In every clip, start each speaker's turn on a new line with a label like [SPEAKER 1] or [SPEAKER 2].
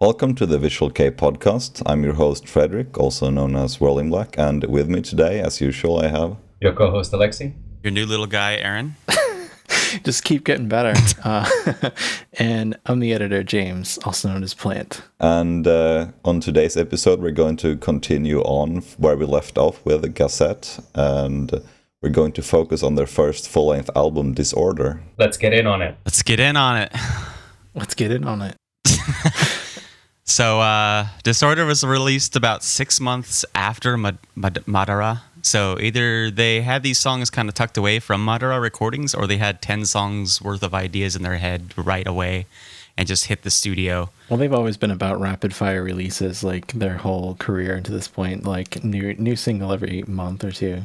[SPEAKER 1] Welcome to the Visual Kei Podcast. I'm your host, Frederick, also known as Whirling Black, and with me today, as usual, I have...
[SPEAKER 2] Your co-host, Alexi.
[SPEAKER 3] Your new little guy, Aaron.
[SPEAKER 4] Just keep getting better. And I'm the editor, James, also known as Plant.
[SPEAKER 1] And on today's episode, we're going to continue on where we left off with the Gazette, and we're going to focus on their first full-length album, Disorder.
[SPEAKER 2] Let's get in on it.
[SPEAKER 3] Let's get in on it.
[SPEAKER 4] Let's get in on it.
[SPEAKER 3] So, Disorder was released about 6 months after Madara. So either they had these songs kind of tucked away from Madara recordings, or they had 10 songs worth of ideas in their head right away and just hit the studio.
[SPEAKER 4] Well, they've always been about rapid fire releases, like their whole career to this point, like new single every month or two.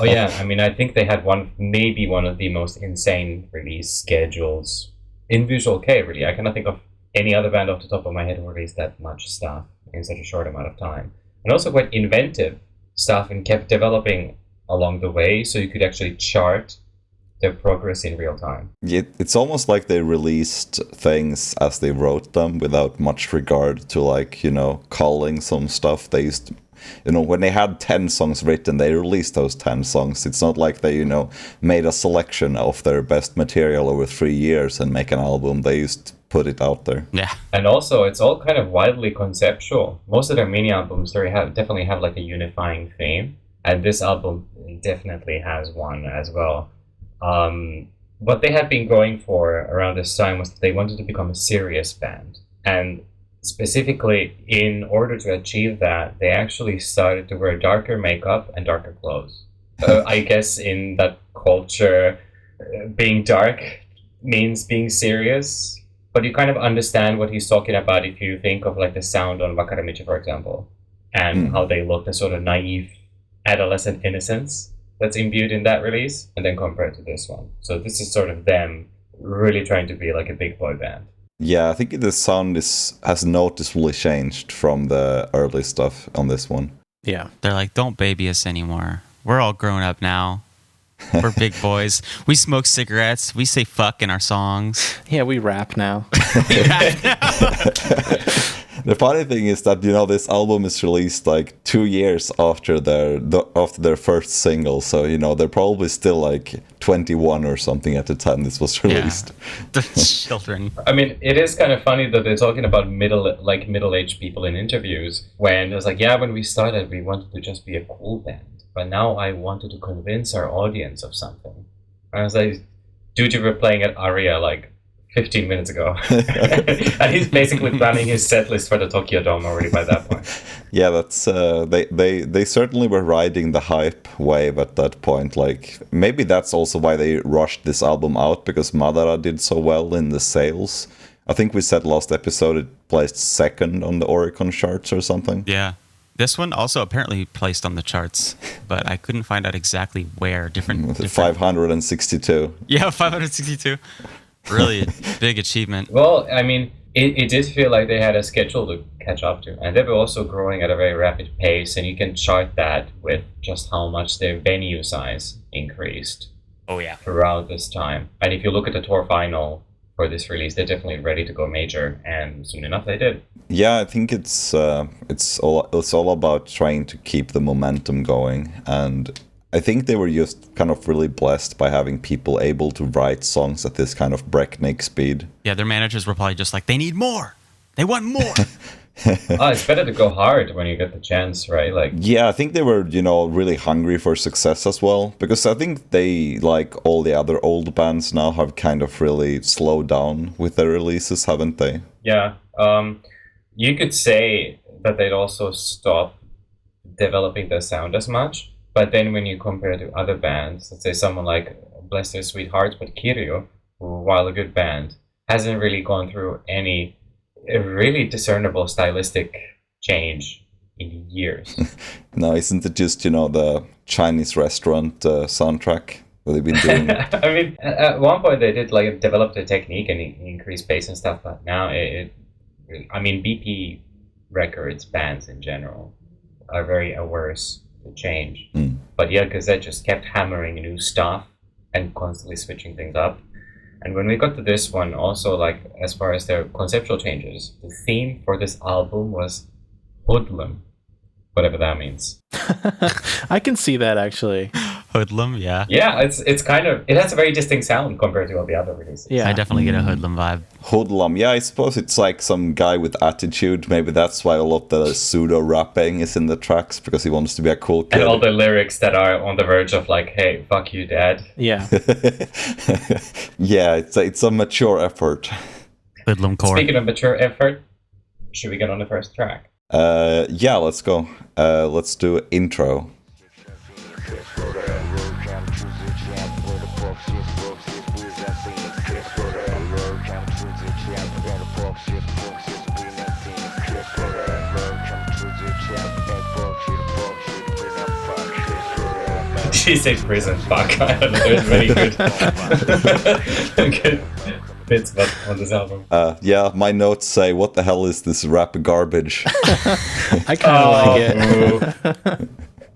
[SPEAKER 2] Oh yeah, I mean, I think they had maybe one of the most insane release schedules in Visual Kei, really. I cannot think of any other band off the top of my head who released that much stuff in such a short amount of time. And also quite inventive stuff, and kept developing along the way, so you could actually chart their progress in real time.
[SPEAKER 1] It's almost like they released things as they wrote them without much regard to, calling some stuff. They used to, when they had 10 songs written, they released those 10 songs. It's not like they, made a selection of their best material over 3 years and make an album. They used to put it out there.
[SPEAKER 3] Yeah.
[SPEAKER 2] And also, it's all kind of wildly conceptual. Most of their mini albums definitely have like a unifying theme, and this album definitely has one as well. What they had been going for around this time was they wanted to become a serious band, and specifically, in order to achieve that, they actually started to wear darker makeup and darker clothes. I guess in that culture, being dark means being serious. But you kind of understand what he's talking about if you think of like the sound on Wakaramichi, for example, and how they look, the sort of naive adolescent innocence that's imbued in that release, and then compare it to this one. So this is sort of them really trying to be like a big boy band.
[SPEAKER 1] Yeah, I think the sound has noticeably changed from the early stuff on this one.
[SPEAKER 4] Yeah.
[SPEAKER 3] They're like, don't baby us anymore. We're all grown up now. We're big boys. We smoke cigarettes. We say fuck in our songs.
[SPEAKER 4] Yeah, we rap now.
[SPEAKER 1] The funny thing is that, this album is released like 2 years after their first single. So, they're probably still like 21 or something at the time this was released.
[SPEAKER 3] Yeah. The children.
[SPEAKER 2] I mean, it is kind of funny that they're talking about middle-aged people in interviews, when it was like, yeah, when we started, we wanted to just be a cool band. But now I wanted to convince our audience of something. And I was like, dude, you were playing at Aria like 15 minutes ago. And he's basically planning his set list for the Tokyo Dome already by that point.
[SPEAKER 1] Yeah, that's they certainly were riding the hype wave at that point. Like, maybe that's also why they rushed this album out, because Madara did so well in the sales. I think we said last episode it placed second on the Oricon charts or something.
[SPEAKER 3] Yeah. This one also apparently placed on the charts, but I couldn't find out exactly where. Different
[SPEAKER 1] 562.
[SPEAKER 3] Yeah, 562. Really big achievement.
[SPEAKER 2] Well, I mean, it did feel like they had a schedule to catch up to, and they were also growing at a very rapid pace, and you can chart that with just how much their venue size increased.
[SPEAKER 3] Oh yeah.
[SPEAKER 2] Throughout this time. And if you look at the tour final for this release, they're definitely ready to go major, and soon enough they did.
[SPEAKER 1] Yeah, I think it's all about trying to keep the momentum going, and I think they were just kind of really blessed by having people able to write songs at this kind of breakneck speed.
[SPEAKER 3] Yeah, their managers were probably just like, they need more. They want more.
[SPEAKER 2] It's better to go hard when you get the chance, right? Like,
[SPEAKER 1] yeah, I think they were, really hungry for success as well, because I think they, like all the other old bands now, have kind of really slowed down with their releases, haven't they?
[SPEAKER 2] Yeah. You could say that they'd also stop developing their sound as much, but then when you compare to other bands, let's say someone like Bless Their Sweet Hearts, but Kiryu, who, while a good band, hasn't really gone through any really discernible stylistic change in years.
[SPEAKER 1] No, isn't it just, the Chinese restaurant soundtrack that they've been doing?
[SPEAKER 2] I mean, at one point they did develop the technique and increase pace and stuff, but now BP records, bands in general, are very averse to change. But yeah, Gazette just kept hammering new stuff and constantly switching things up. And when we got to this one, also like as far as their conceptual changes, the theme for this album was hoodlum, whatever that means.
[SPEAKER 4] I can see that actually.
[SPEAKER 3] Hoodlum, yeah.
[SPEAKER 2] Yeah, it's kind of, it has a very distinct sound compared to all the other releases.
[SPEAKER 4] Yeah,
[SPEAKER 3] I definitely get a hoodlum vibe.
[SPEAKER 1] Hoodlum, yeah, I suppose it's like some guy with attitude. Maybe that's why a lot of the pseudo rapping is in the tracks, because he wants to be a cool kid.
[SPEAKER 2] And all the lyrics that are on the verge of like, hey, fuck you, dad.
[SPEAKER 4] yeah.
[SPEAKER 1] Yeah, it's a mature effort.
[SPEAKER 3] Hoodlum core.
[SPEAKER 2] Speaking of mature effort, should we get on the first track?
[SPEAKER 1] Yeah, let's go. Let's do intro.
[SPEAKER 2] She said prison, fuck. I don't know, there's many good, good bits on this album.
[SPEAKER 1] Yeah, my notes say, what the hell is this rap garbage?
[SPEAKER 4] I kind of like it.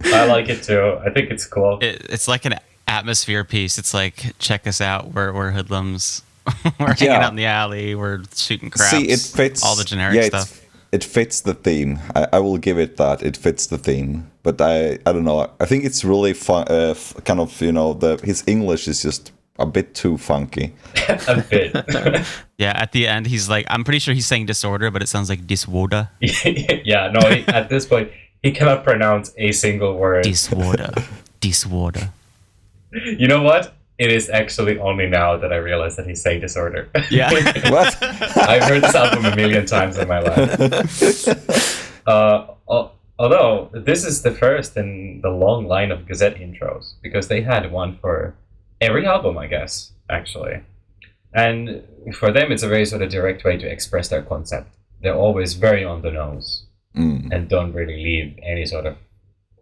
[SPEAKER 2] I like it too. I think it's cool.
[SPEAKER 3] It's like an atmosphere piece. It's like, check us out. We're hoodlums. We're hanging out in the alley. We're shooting craps.
[SPEAKER 1] See, it fits
[SPEAKER 3] all the generic stuff.
[SPEAKER 1] It fits the theme. I will give it that. It fits the theme. But I don't know. I think it's really fun. Kind of, his English is just a bit too funky.
[SPEAKER 2] A bit.
[SPEAKER 3] Yeah, at the end, he's like, I'm pretty sure he's saying disorder, but it sounds like diswoda.
[SPEAKER 2] Yeah, no, at this point, he cannot pronounce a single word.
[SPEAKER 3] Diswoda. Diswoda.
[SPEAKER 2] You know what? It is actually only now that I realize that he's saying disorder.
[SPEAKER 3] Yeah.
[SPEAKER 1] What?
[SPEAKER 2] I've heard this album a million times in my life. Although, this is the first in the long line of Gazette intros, because they had one for every album, I guess, actually. And for them, it's a very sort of direct way to express their concept. They're always very on the nose and don't really leave any sort of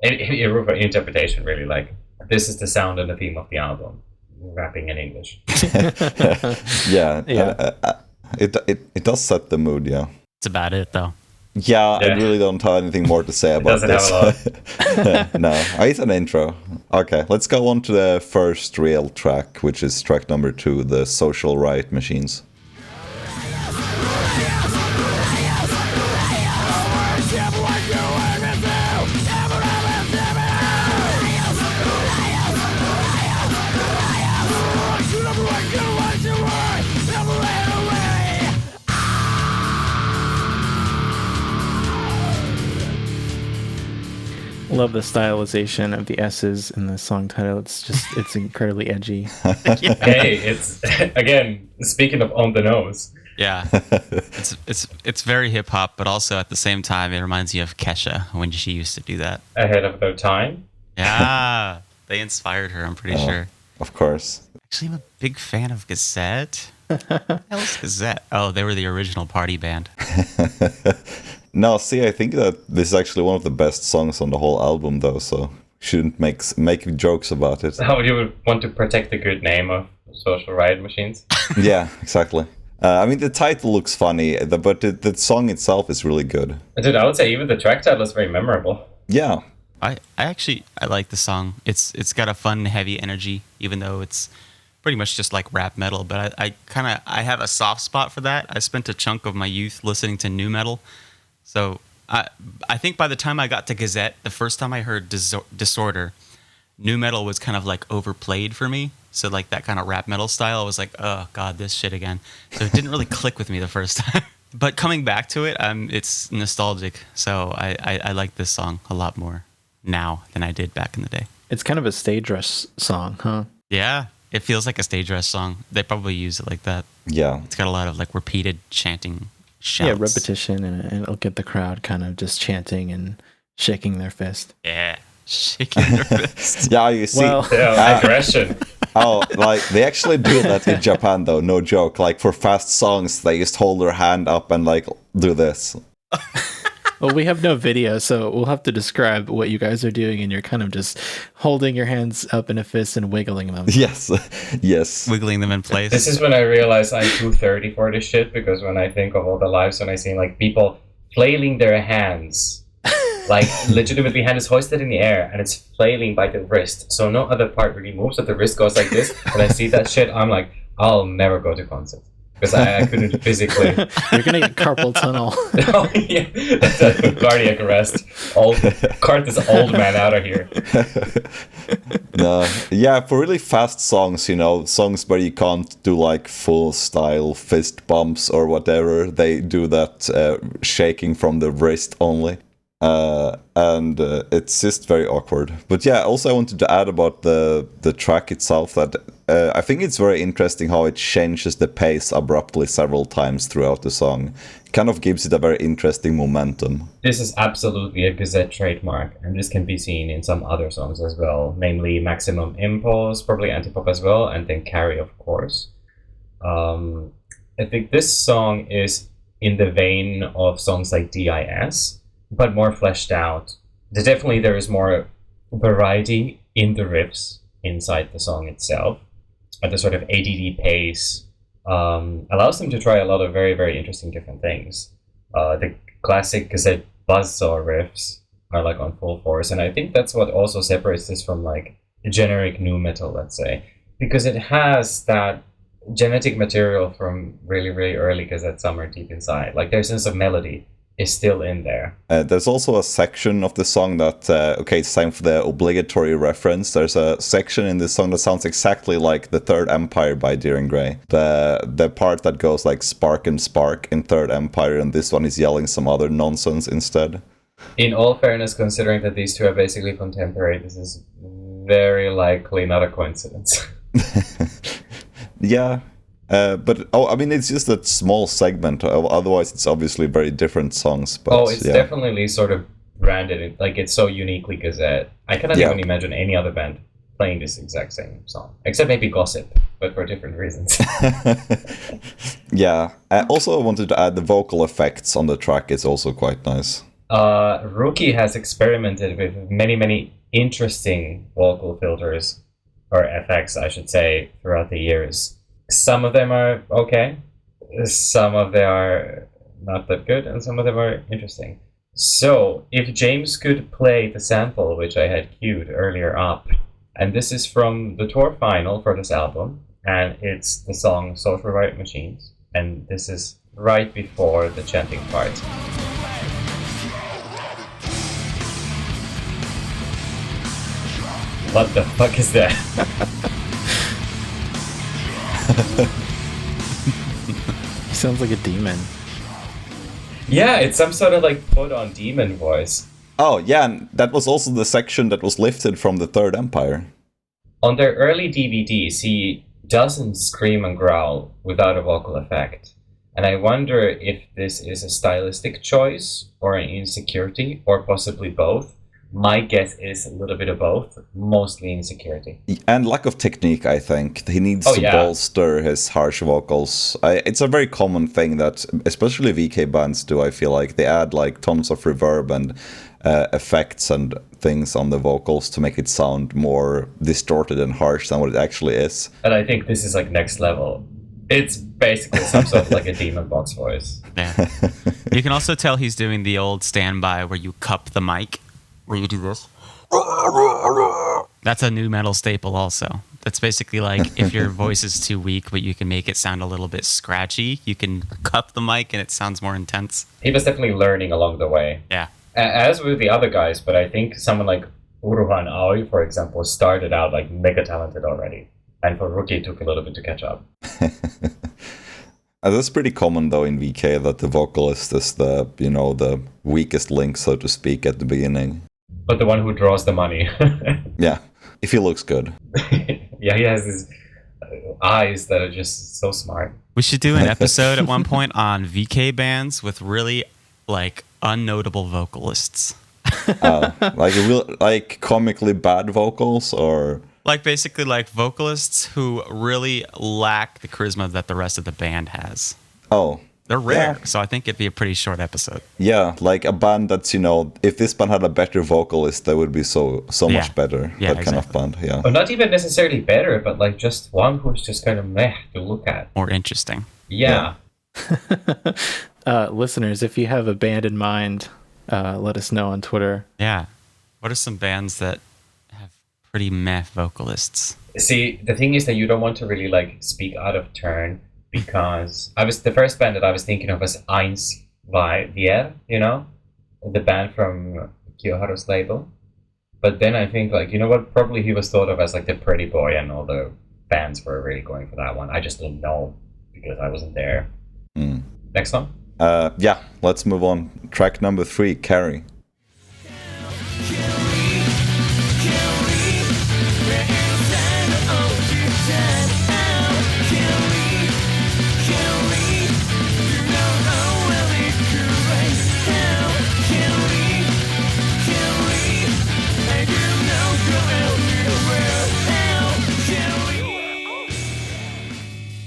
[SPEAKER 2] any room for interpretation, really. Like, this is the sound and the theme of the album. Rapping in English.
[SPEAKER 1] Yeah. It does set the mood, yeah.
[SPEAKER 3] That's about it, though.
[SPEAKER 1] Yeah, I really don't have anything more to say about this. No, it's an intro. Okay, let's go on to the first real track, which is track number 2, the Social Riot Machines.
[SPEAKER 4] Love the stylization of the S's in the song title. It's incredibly edgy.
[SPEAKER 2] Hey, it's again, speaking of on the nose.
[SPEAKER 3] Yeah. It's very hip hop, but also at the same time it reminds you of Kesha when she used to do that.
[SPEAKER 2] Ahead of their time.
[SPEAKER 3] Yeah. They inspired her, I'm pretty sure.
[SPEAKER 1] Of course.
[SPEAKER 3] Actually, I'm a big fan of Gazette. Hell's Gazette? Oh, they were the original party band.
[SPEAKER 1] No, see, I think that this is actually one of the best songs on the whole album, though, so shouldn't make jokes about it.
[SPEAKER 2] How you would want to protect the good name of Social Riot Machines?
[SPEAKER 1] Yeah, exactly. I mean, the title looks funny, but the song itself is really good.
[SPEAKER 2] Dude, I would say even the track title is very memorable.
[SPEAKER 1] Yeah.
[SPEAKER 3] I like the song. It's got a fun, heavy energy, even though it's pretty much just like rap metal. But I have a soft spot for that. I spent a chunk of my youth listening to nu metal. So I think by the time I got to Gazette, the first time I heard Disorder, nu metal was kind of like overplayed for me. So like that kind of rap metal style, I was like, oh god, this shit again. So it didn't really click with me the first time. But coming back to it, it's nostalgic. So I like this song a lot more now than I did back in the day.
[SPEAKER 4] It's kind of a stage rush song, huh?
[SPEAKER 3] Yeah, it feels like a stage rush song. They probably use it like that.
[SPEAKER 1] Yeah.
[SPEAKER 3] It's got a lot of like repeated chanting. Shouts.
[SPEAKER 4] Yeah, repetition, and it'll get the crowd kind of just chanting and shaking their fist.
[SPEAKER 3] Yeah, shaking their fist.
[SPEAKER 1] Yeah, you see.
[SPEAKER 4] Well,
[SPEAKER 2] aggression.
[SPEAKER 1] Oh, like they actually do that in Japan, though. No joke. Like for fast songs, they just hold their hand up and like do this.
[SPEAKER 4] Well, we have no video, so we'll have to describe what you guys are doing, and you're kind of just holding your hands up in a fist and wiggling them.
[SPEAKER 1] Yes, yes.
[SPEAKER 3] Wiggling them in place.
[SPEAKER 2] This is when I realize I'm too 30 for this shit, because when I think of all the lives when I see like people flailing their hands, like legitimately hand is hoisted in the air and it's flailing by the wrist, so no other part really moves, but the wrist goes like this. When I see that shit, I'm like, I'll never go to concerts because I couldn't physically.
[SPEAKER 4] You're gonna get carpal tunnel.
[SPEAKER 2] Oh, yeah, that's a cardiac arrest. Cart this old man out of here.
[SPEAKER 1] No, yeah, for really fast songs, songs where you can't do like full style fist bumps or whatever, they do that shaking from the wrist only. And it's just very awkward. But yeah, also I wanted to add about the track itself that I think it's very interesting how it changes the pace abruptly several times throughout the song. It kind of gives it a very interesting momentum.
[SPEAKER 2] This is absolutely a Gazette trademark, and this can be seen in some other songs as well, namely Maximum Impulse, probably Antipop as well, and then Carry, of course. I think this song is in the vein of songs like DIS, but more fleshed out. Definitely there is more variety in the riffs inside the song itself. At the sort of ADD pace allows them to try a lot of very, very interesting different things. The classic Gazette buzzsaw riffs are like on full force, and I think that's what also separates this from like generic nu metal, let's say, because it has that genetic material from really, really early Gazette Summer deep inside. Like their sense of melody is still in there.
[SPEAKER 1] There's also a section of the song that, it's time for the obligatory reference. There's a section in this song that sounds exactly like The Third Empire by Deering Gray. The part that goes like spark and spark in Third Empire, and this one is yelling some other nonsense instead.
[SPEAKER 2] In all fairness, considering that these two are basically contemporary, this is very likely not a coincidence.
[SPEAKER 1] Yeah. It's just a small segment. Otherwise, it's obviously very different songs. But,
[SPEAKER 2] it's definitely sort of branded. Like, it's so uniquely Gazette. I cannot even imagine any other band playing this exact same song. Except maybe Gossip, but for different reasons.
[SPEAKER 1] Yeah. Also, I wanted to add the vocal effects on the track is also quite nice.
[SPEAKER 2] Rookie has experimented with many, many interesting vocal filters, or effects, I should say, throughout the years. Some of them are okay, some of them are not that good, and some of them are interesting. So, if James could play the sample which I had queued earlier up, and this is from the tour final for this album, and it's the song Social Riot Machines, and this is right before the chanting part. What the fuck is that?
[SPEAKER 4] He sounds like a demon.
[SPEAKER 2] Yeah, it's some sort of like put on demon voice.
[SPEAKER 1] Oh, yeah, and that was also the section that was lifted from the Third Empire.
[SPEAKER 2] On their early DVDs, he doesn't scream and growl without a vocal effect. And I wonder if this is a stylistic choice or an insecurity or possibly both. My guess is a little bit of both, mostly insecurity.
[SPEAKER 1] And lack of technique, I think. He needs to bolster his harsh vocals. It's a very common thing that, especially VK bands do, I feel like. They add like tons of reverb and effects and things on the vocals to make it sound more distorted and harsh than what it actually is.
[SPEAKER 2] And I think this is like next level. It's basically some sort of like a demon box voice.
[SPEAKER 3] Yeah. You can also tell he's doing the old standby where you cup the mic. Where you do this. That's a nu metal staple also. That's basically like if your voice is too weak, but you can make it sound a little bit scratchy, you can cup the mic and it sounds more intense.
[SPEAKER 2] He was definitely learning along the way.
[SPEAKER 3] Yeah.
[SPEAKER 2] As with the other guys, but I think someone like Uruhan Aoi, for example, started out like mega talented already. And for Rookie, it took a little bit to catch up.
[SPEAKER 1] That's pretty common though in VK that the vocalist is the weakest link, so to speak, at the beginning.
[SPEAKER 2] But the one who draws the money.
[SPEAKER 1] Yeah, if he looks good.
[SPEAKER 2] Yeah, he has these eyes that are just so smart.
[SPEAKER 3] We should do an episode at one point on VK bands with really like unnotable vocalists.
[SPEAKER 1] Like comically bad vocals, or
[SPEAKER 3] like basically like vocalists who really lack the charisma that the rest of the band has.
[SPEAKER 1] Oh.
[SPEAKER 3] They're rare, so I think it'd be a pretty short episode.
[SPEAKER 1] Yeah, like a band that's, if this band had a better vocalist, they would be so much better.
[SPEAKER 3] Yeah,
[SPEAKER 1] that kind of band, yeah.
[SPEAKER 2] Or not even necessarily better, but like just one who's just kind of meh to look at.
[SPEAKER 3] More interesting.
[SPEAKER 2] Yeah.
[SPEAKER 4] Listeners, if you have a band in mind, let us know on Twitter.
[SPEAKER 3] Yeah. What are some bands that have pretty meh vocalists?
[SPEAKER 2] See, the thing is that you don't want to really like speak out of turn, because the first band that I was thinking of was Eins, Zwei, Wir, you know, the band from Kiyoharu's label. But then I think, like, you know what? Probably he was thought of as like the pretty boy, and all the bands were really going for that one. I just didn't know because I wasn't there. Next one.
[SPEAKER 1] Yeah, let's move on. Track number 3, Carry.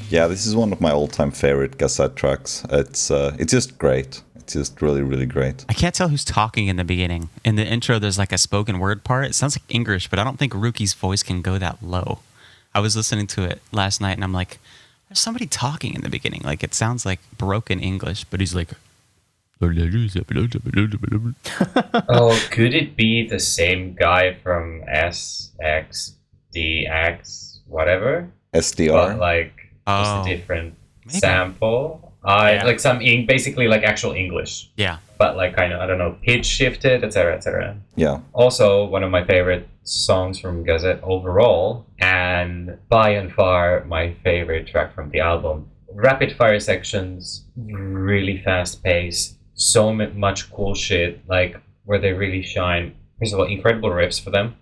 [SPEAKER 1] Yeah, this is one of my all-time favorite Gazette tracks. It's just great. It's just really, really great.
[SPEAKER 3] I can't tell who's talking in the beginning. In the intro, there's like a spoken word part. It sounds like English, but I don't think Ruki's voice can go that low. I was listening to it last night, and I'm like, there's somebody talking in the beginning. Like, it sounds like broken English, but he's like...
[SPEAKER 2] Oh, could it be the same guy from SXDX, whatever?
[SPEAKER 1] SDR?
[SPEAKER 2] But like... just a different
[SPEAKER 3] maybe.
[SPEAKER 2] Sample. Like some basically like actual English.
[SPEAKER 3] Yeah.
[SPEAKER 2] But like kind of, I don't know, pitch shifted, etc., etc.
[SPEAKER 1] Yeah.
[SPEAKER 2] Also, one of my favorite songs from Gazette overall, and by and far my favorite track from the album. Rapid fire sections, really fast pace, so much cool shit, like where they really shine. First of all, incredible riffs for them,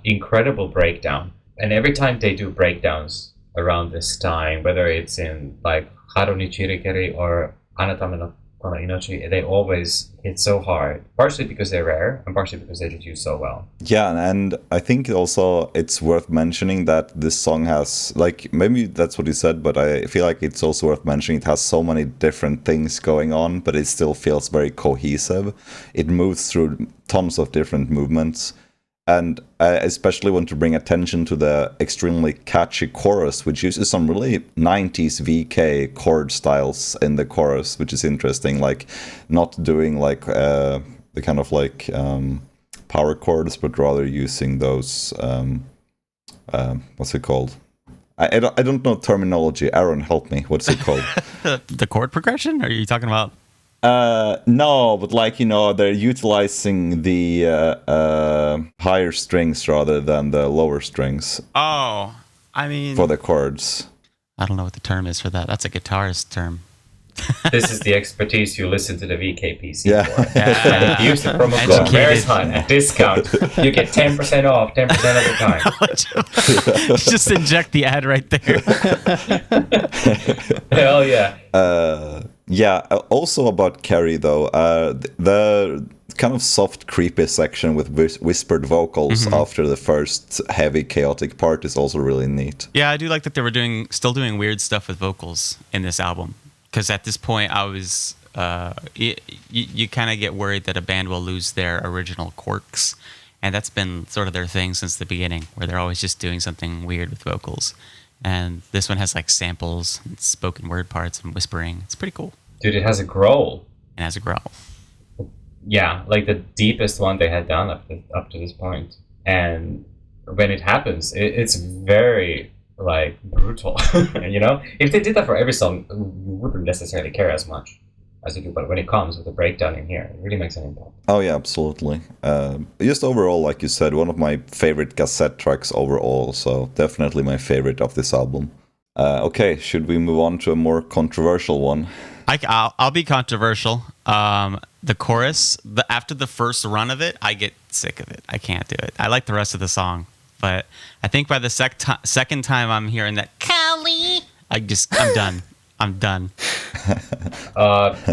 [SPEAKER 2] incredible breakdown, and every time they do breakdowns around this time, whether it's in like Haru ni Chirikeri or Anatame no Kono Inochi, they always hit so hard, partially because they're rare and partially because they just do so well.
[SPEAKER 1] Yeah, and I think also it's worth mentioning that this song has, like, maybe that's what you said, but I feel like it's also worth mentioning it has so many different things going on, but it still feels very cohesive. It moves through tons of different movements. And I especially want to bring attention to the extremely catchy chorus, which uses some really 90s VK chord styles in the chorus, which is interesting. Like, not doing like the kind of like power chords, but rather using those, what's it called? I don't know terminology. Aaron, help me. What's it called?
[SPEAKER 3] The chord progression? Are you talking about?
[SPEAKER 1] No, but like, you know, they're utilizing the higher strings rather than the lower strings.
[SPEAKER 3] Oh, I mean...
[SPEAKER 1] for the chords.
[SPEAKER 3] I don't know what the term is for that. That's a guitarist term.
[SPEAKER 2] This is the expertise you listen to the VKPC
[SPEAKER 1] Yeah.
[SPEAKER 2] for. And if you use the promo code VERSHUN at discount, you get 10% off 10% of the time.
[SPEAKER 3] Just inject the ad right there.
[SPEAKER 2] Hell yeah.
[SPEAKER 1] Yeah, also about Carrie though, the kind of soft, creepy section with whispered vocals after the first heavy, chaotic part is also really neat.
[SPEAKER 3] Yeah, I do like that they were still doing weird stuff with vocals in this album. Because at this point, I was, you kind of get worried that a band will lose their original quirks. And that's been sort of their thing since the beginning, where they're always just doing something weird with vocals. And this one has like samples, and spoken word parts, and whispering. It's pretty cool.
[SPEAKER 2] Dude, it has a growl.
[SPEAKER 3] It has a growl.
[SPEAKER 2] Yeah, like the deepest one they had done up to this point. And when it happens, it's very, like, brutal. You know? If they did that for every song, you wouldn't necessarily care as much as you do. But when it comes with the breakdown in here, it really makes an impact.
[SPEAKER 1] Oh yeah, absolutely. Just overall, like you said, one of my favorite Gazette tracks overall, so definitely my favorite of this album. Okay, should we move on to a more controversial one?
[SPEAKER 3] I'll be controversial. The chorus, after the first run of it, I get sick of it. I can't do it. I like the rest of the song, but I think by the second time I'm hearing that Kali, I'm done. I'm done.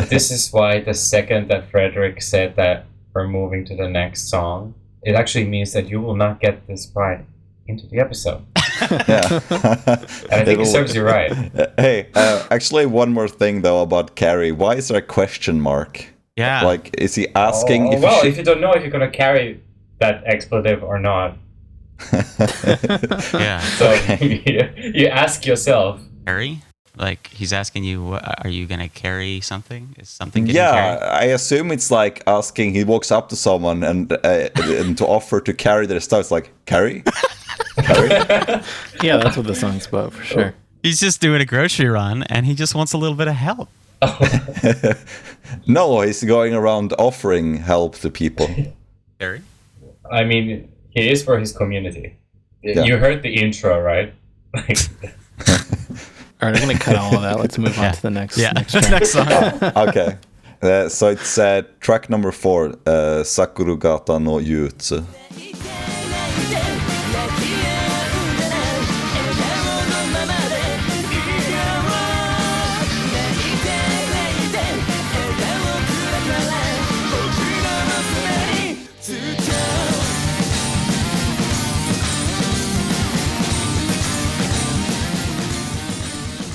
[SPEAKER 2] This is why the second that Frederick said that we're moving to the next song, it actually means that you will not get this part into the episode.
[SPEAKER 1] Yeah.
[SPEAKER 2] And I think it serves you right.
[SPEAKER 1] Hey, actually, one more thing though about Carrie. Why is there a question mark?
[SPEAKER 3] Yeah.
[SPEAKER 1] Like, is he asking if
[SPEAKER 2] well,
[SPEAKER 1] you
[SPEAKER 2] if you don't know if you're going to carry that expletive or not.
[SPEAKER 3] Yeah.
[SPEAKER 2] So you ask yourself.
[SPEAKER 3] Carry? Like, he's asking you, are you going to carry something? Is something getting carried?
[SPEAKER 1] I assume it's like asking, he walks up to someone and to offer to carry their stuff. It's like, carry?
[SPEAKER 4] Yeah, that's what the song's about for sure.
[SPEAKER 3] He's just doing a grocery run, and he just wants a little bit of help.
[SPEAKER 1] No, he's going around offering help to people.
[SPEAKER 3] Gary?
[SPEAKER 2] I mean, he is for his community.
[SPEAKER 1] Yeah.
[SPEAKER 2] You heard the intro, right? Like,
[SPEAKER 4] All right, I'm going to cut all of that. Let's move on to the next track.
[SPEAKER 3] Next song.
[SPEAKER 1] Okay. So it's track number 4, Sakurugata no Jutsu.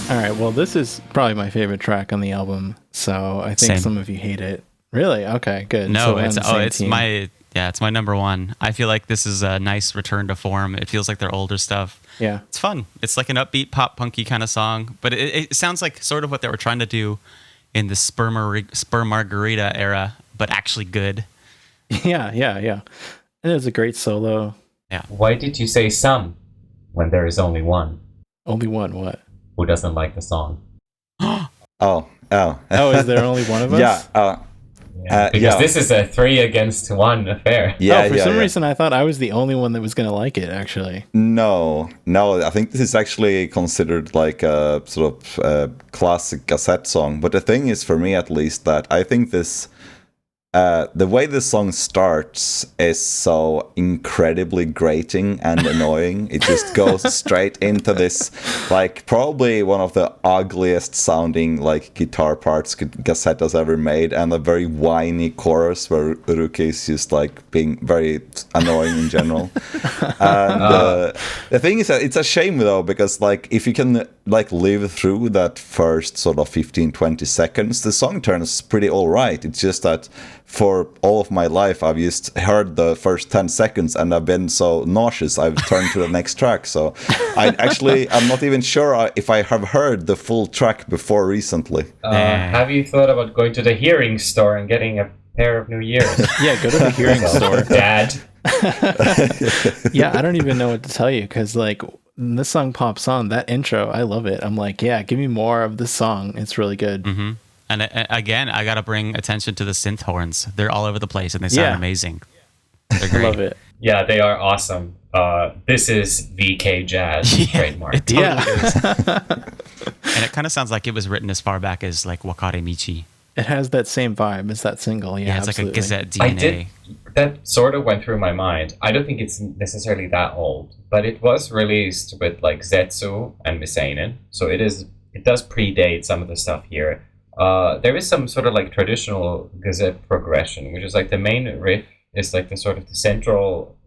[SPEAKER 4] All right, well, this is probably my favorite track on the album, so I think
[SPEAKER 3] Same.
[SPEAKER 4] some of you hate it. Really? Okay, good.
[SPEAKER 3] No,
[SPEAKER 4] So we're on the same team.
[SPEAKER 3] it's my number one. I feel like this is a nice return to form. It feels like their older stuff.
[SPEAKER 4] Yeah.
[SPEAKER 3] It's fun. It's like an upbeat pop punky kind of song, but it sounds like sort of what they were trying to do in the Spur Margarita era, but actually good.
[SPEAKER 4] Yeah. And it was a great solo.
[SPEAKER 2] why did you say some when there is only one
[SPEAKER 4] Only one, what?
[SPEAKER 2] who doesn't like the song?
[SPEAKER 1] Oh.
[SPEAKER 4] Oh, is there only one of us?
[SPEAKER 1] Yeah.
[SPEAKER 2] Because this is a 3-against-1 affair.
[SPEAKER 1] Yeah.
[SPEAKER 4] For some reason, I thought I was the only one that was going to like it, actually.
[SPEAKER 1] No. I think this is actually considered like a sort of classic Gazette song. But the thing is, for me at least, that I think this, the way the song starts is so incredibly grating and annoying. It just goes straight into this, like, probably one of the ugliest sounding like guitar parts Gazette has ever made, and a very whiny chorus where Ruki is just like being very annoying in general. And the thing is that it's a shame though, because like if you can like live through that first sort of 15-20 seconds, the song turns pretty all right. It's just that for all of my life I've just heard the first 10 seconds and I've been so nauseous I've turned to the next track. So I'm not even sure if I have heard the full track before recently.
[SPEAKER 2] Have you thought about going to the hearing store and getting a pair of New Year's?
[SPEAKER 4] Yeah, go to the hearing store.
[SPEAKER 2] Dad.
[SPEAKER 4] Yeah, I don't even know what to tell you, because like when this song pops on, that intro, I love it. I'm like, yeah, give me more of this song. It's really good.
[SPEAKER 3] Mm-hmm. And again, I got to bring attention to the synth horns. They're all over the place and they sound amazing. They're great.
[SPEAKER 4] I love it.
[SPEAKER 2] Yeah, they are awesome. This is VK Jazz trademark.
[SPEAKER 3] It totally is. And it kind of sounds like it was written as far back as like Wakare Michi.
[SPEAKER 4] It has that same vibe as that single. Yeah,
[SPEAKER 3] It's
[SPEAKER 4] absolutely.
[SPEAKER 3] like a Gazette DNA.
[SPEAKER 2] That sort of went through my mind. I don't think it's necessarily that old, but it was released with like Zetsu and Miseinen, so it does predate some of the stuff here. There is some sort of like traditional Gazette progression, which is like the main riff is like the sort of the central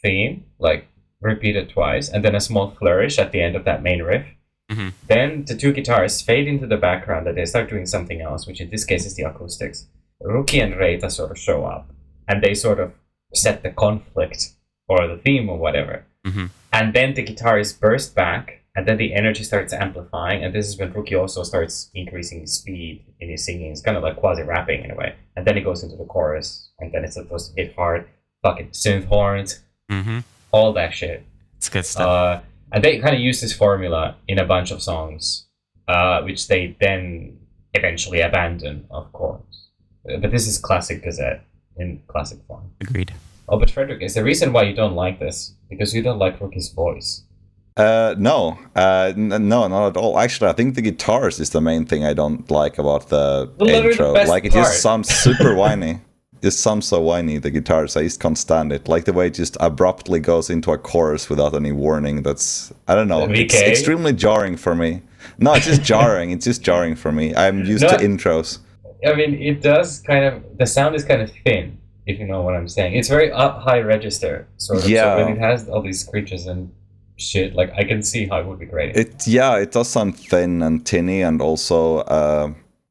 [SPEAKER 2] theme, like repeated twice, and then a small flourish at the end of that main riff.
[SPEAKER 3] Mm-hmm.
[SPEAKER 2] Then the two guitars fade into the background and they start doing something else, which in this case is the acoustics. Ruki and Reita sort of show up and they sort of set the conflict or the theme or whatever.
[SPEAKER 3] Mm-hmm.
[SPEAKER 2] And then the guitars burst back and then the energy starts amplifying, and this is when Ruki also starts increasing speed in his singing. It's kind of like quasi-rapping in a way. And then it goes into the chorus, and then it's supposed to hit hard, fucking synth horns, all that shit.
[SPEAKER 3] It's good stuff.
[SPEAKER 2] And they kind of use this formula in a bunch of songs, which they then eventually abandon, of course. But this is classic Gazette in classic form.
[SPEAKER 3] Agreed.
[SPEAKER 2] Oh, but Frederick, is the reason why you don't like this because you don't like Ruki's voice?
[SPEAKER 1] No, not at all. Actually, I think the guitars is the main thing I don't like about the intro. Like, it just sounds super whiny. It just sounds so whiny, the guitars. I just can't stand it. Like the way it just abruptly goes into a chorus without any warning. That's, I don't know. It's extremely jarring for me. No, it's just jarring. It's just jarring for me. I'm used to intros.
[SPEAKER 2] I mean, it does kind of, the sound is kind of thin, if you know what I'm saying. It's very up high register, sort of.
[SPEAKER 1] Yeah.
[SPEAKER 2] So when it has all these screeches and shit, like, I can see how it would be great.
[SPEAKER 1] It does sound thin and tinny, and also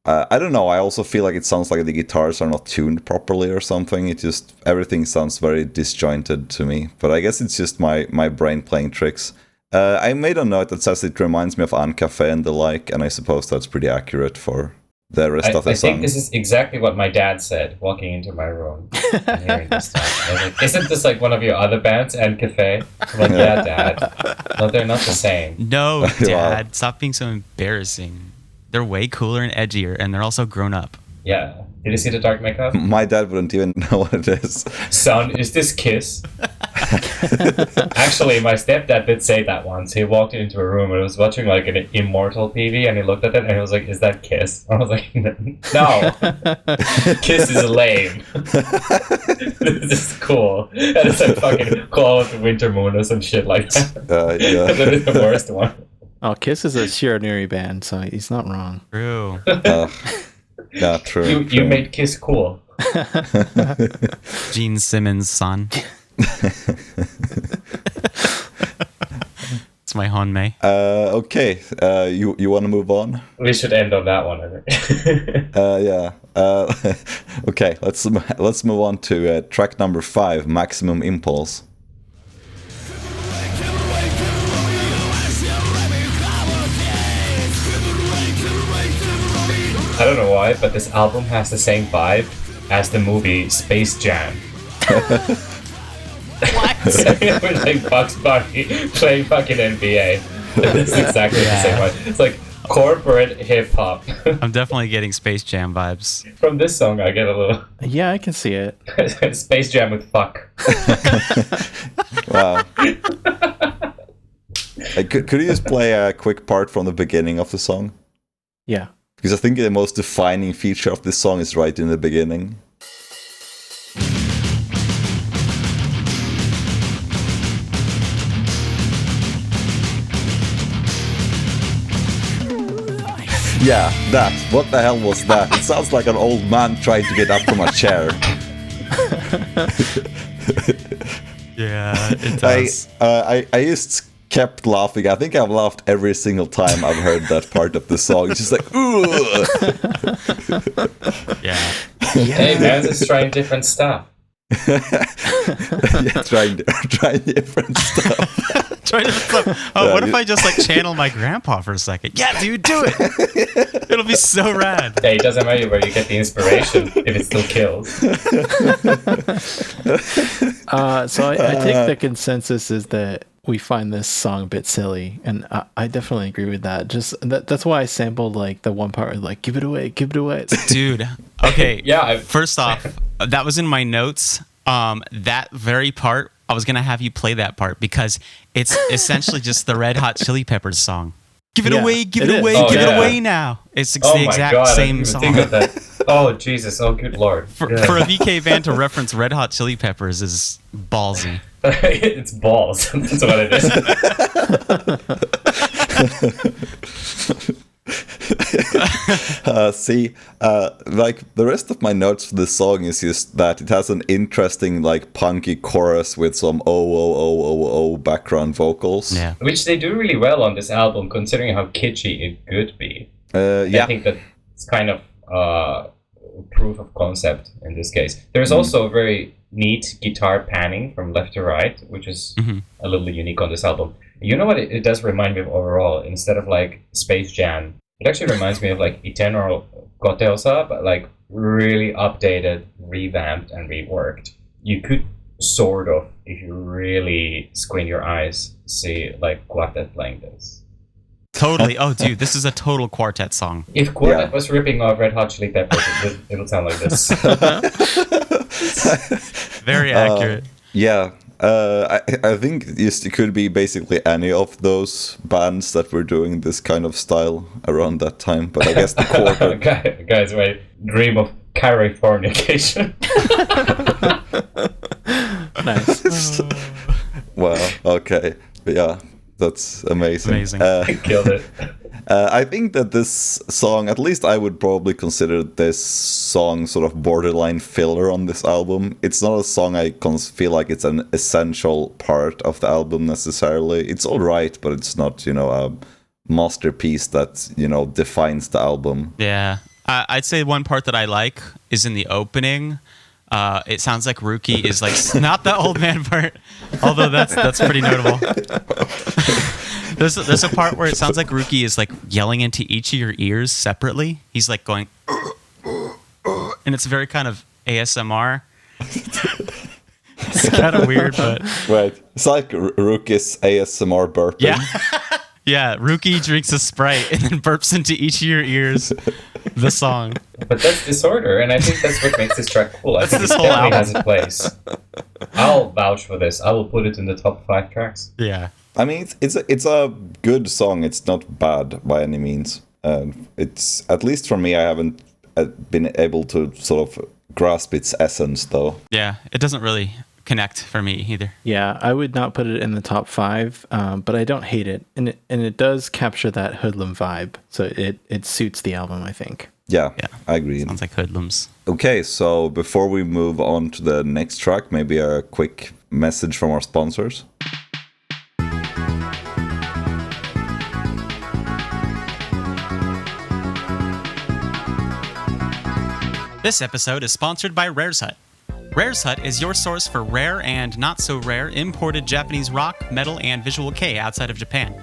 [SPEAKER 1] I don't know, I also feel like it sounds like the guitars are not tuned properly or something. It just, everything sounds very disjointed to me, but I guess it's just my brain playing tricks. I made a note that says it reminds me of Ancafe and the like, and I suppose that's pretty accurate for the rest of the
[SPEAKER 2] I
[SPEAKER 1] song.
[SPEAKER 2] think this is exactly what my dad said walking into my room and hearing this stuff. I was like, isn't this like one of your other bands, and Cafe? I'm like, yeah, Dad. No, they're not the same.
[SPEAKER 3] No, Dad, stop being so embarrassing. They're way cooler and edgier, and they're also grown up.
[SPEAKER 2] Yeah. Did you see the dark makeup?
[SPEAKER 1] My dad wouldn't even know what it is.
[SPEAKER 2] Son, is this Kiss? Actually, my stepdad did say that once. He walked into a room and was watching like an Immortal TV, and he looked at it and he was like, "Is that Kiss?" I was like, "No, Kiss is lame. This is cool." And it's like fucking Call of the Winter Moon or some shit like that.
[SPEAKER 1] Yeah.
[SPEAKER 2] That is the worst one.
[SPEAKER 4] Oh, Kiss is a Shiranui band, so he's not wrong.
[SPEAKER 3] True.
[SPEAKER 1] Yeah, true.
[SPEAKER 2] You made Kiss cool.
[SPEAKER 3] Gene Simmons' son. It's my Honmei.
[SPEAKER 1] Okay, you want to move on?
[SPEAKER 2] We should end on that one, I think.
[SPEAKER 1] Yeah. Okay, let's move on to track number 5, Maximum Impulse.
[SPEAKER 2] I don't know why, but this album has the same vibe as the movie Space Jam.
[SPEAKER 3] What?
[SPEAKER 2] With like Bugs Bunny playing fucking NBA. It's exactly the same one. It's like corporate hip hop.
[SPEAKER 3] I'm definitely getting Space Jam vibes.
[SPEAKER 2] From this song, I get a little
[SPEAKER 4] Yeah, I can see it.
[SPEAKER 2] Space Jam with fuck.
[SPEAKER 1] Wow. Could you just play a quick part from the beginning of the song?
[SPEAKER 4] Yeah.
[SPEAKER 1] Because I think the most defining feature of this song is right in the beginning. Yeah, that. What the hell was that? It sounds like an old man trying to get up from a chair.
[SPEAKER 3] Yeah, it does.
[SPEAKER 1] I just kept laughing. I think I've laughed every single time I've heard that part of the song. It's just like, ooh.
[SPEAKER 3] Yeah.
[SPEAKER 2] Hey man, just trying different stuff.
[SPEAKER 1] Yeah, trying different stuff.
[SPEAKER 3] Trying to flip. Oh, what if I just like channel my grandpa for a second? Yeah, dude, do it. It'll be so rad.
[SPEAKER 2] Hey, it doesn't matter where you get the inspiration if it still kills.
[SPEAKER 4] So I think the consensus is that we find this song a bit silly, and I definitely agree with that. Just that's why I sampled like the one part where, like, give it away,
[SPEAKER 3] Dude. Okay.
[SPEAKER 2] Yeah.
[SPEAKER 3] First off, that was in my notes. That very part, I was gonna have you play that part because it's essentially just the Red Hot Chili Peppers song. Give it away, give it away,
[SPEAKER 2] Oh,
[SPEAKER 3] give
[SPEAKER 2] yeah.
[SPEAKER 3] it away now. It's
[SPEAKER 2] Oh
[SPEAKER 3] the
[SPEAKER 2] my
[SPEAKER 3] exact
[SPEAKER 2] god, I
[SPEAKER 3] same
[SPEAKER 2] didn't even
[SPEAKER 3] song.
[SPEAKER 2] think of that. Oh Jesus, oh good lord.
[SPEAKER 3] For
[SPEAKER 2] Yeah.
[SPEAKER 3] a VK band to reference Red Hot Chili Peppers is ballsy.
[SPEAKER 2] It's balls. That's what it is.
[SPEAKER 1] See, like the rest of my notes for this song is just that it has an interesting, like, punky chorus with some oh background vocals.
[SPEAKER 3] Yeah.
[SPEAKER 2] Which they do really well on this album, considering how kitschy it could be.
[SPEAKER 1] Yeah.
[SPEAKER 2] I think that it's kind of proof of concept in this case. There's also a very neat guitar panning from left to right, which is a little unique on this album. You know what it does remind me of overall? Instead of like Space Jam, it actually reminds me of like Eternal Goteosa, but like really updated, revamped, and reworked. You could sort of, if you really squint your eyes, see like Quartet playing this.
[SPEAKER 3] Totally. Oh, dude, this is a total quartet song.
[SPEAKER 2] If Quartet was ripping off Red Hot Chili Peppers, it would sound like this.
[SPEAKER 3] Very accurate.
[SPEAKER 1] Yeah. I think it could be basically any of those bands that were doing this kind of style around that time, but I guess the Quartet.
[SPEAKER 2] Guys, wait. Dream of Californication.
[SPEAKER 4] Nice.
[SPEAKER 1] Wow. Okay. But yeah, that's amazing.
[SPEAKER 3] Amazing.
[SPEAKER 2] Killed it.
[SPEAKER 1] I think that this song, at least I would probably consider this song sort of borderline filler on this album. It's not a song I feel like it's an essential part of the album necessarily. It's all right, but it's not, a masterpiece that, defines the album.
[SPEAKER 3] Yeah. I'd say one part that I like is in the opening. It sounds like Rookie is like not the old man part, although that's pretty notable. There's a part where it sounds like Ruki is like yelling into each of your ears separately. He's like going, and it's very kind of ASMR. It's kind of weird, but
[SPEAKER 1] Right. It's like Ruki's ASMR burping.
[SPEAKER 3] yeah. Yeah, Ruki drinks a Sprite and then burps into each of your ears the song.
[SPEAKER 2] But that's disorder, and I think that's what makes this track cool. I think it
[SPEAKER 3] this whole
[SPEAKER 2] definitely
[SPEAKER 3] album.
[SPEAKER 2] has a place. I'll vouch for this. I will put it in the top 5 tracks.
[SPEAKER 3] Yeah.
[SPEAKER 1] I mean, it's a good song. It's not bad by any means. It's, at least for me, I haven't been able to sort of grasp its essence, though.
[SPEAKER 3] Yeah, it doesn't really connect for me either.
[SPEAKER 4] Yeah, I would not put it in the top 5, but I don't hate it, and it does capture that hoodlum vibe, so it suits the album, I think.
[SPEAKER 1] Yeah,
[SPEAKER 3] Yeah.
[SPEAKER 1] I agree.
[SPEAKER 3] Sounds like hoodlums.
[SPEAKER 1] Okay, so before we move on to the next track, maybe a quick message from our sponsors.
[SPEAKER 3] This episode is sponsored by Rare's Hut. Rare's Hut is your source for rare and not so rare imported Japanese rock, metal, and visual kei outside of Japan.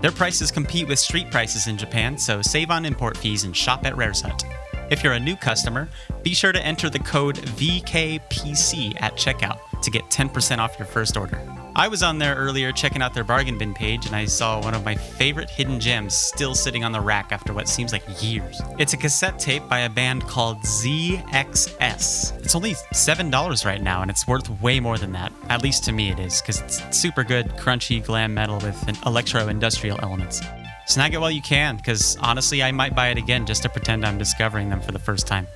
[SPEAKER 3] Their prices compete with street prices in Japan, so save on import fees and shop at Rare's Hut. If you're a new customer, be sure to enter the code VKPC at checkout to get 10% off your first order. I was on there earlier checking out their bargain bin page, and I saw one of my favorite hidden gems still sitting on the rack after what seems like years. It's a cassette tape by a band called ZXS. It's only $7 right now, and it's worth way more than that. At least to me it is, because it's super good, crunchy glam metal with an electro-industrial elements. Snag it while you can, because honestly I might buy it again just to pretend I'm discovering them for the first time.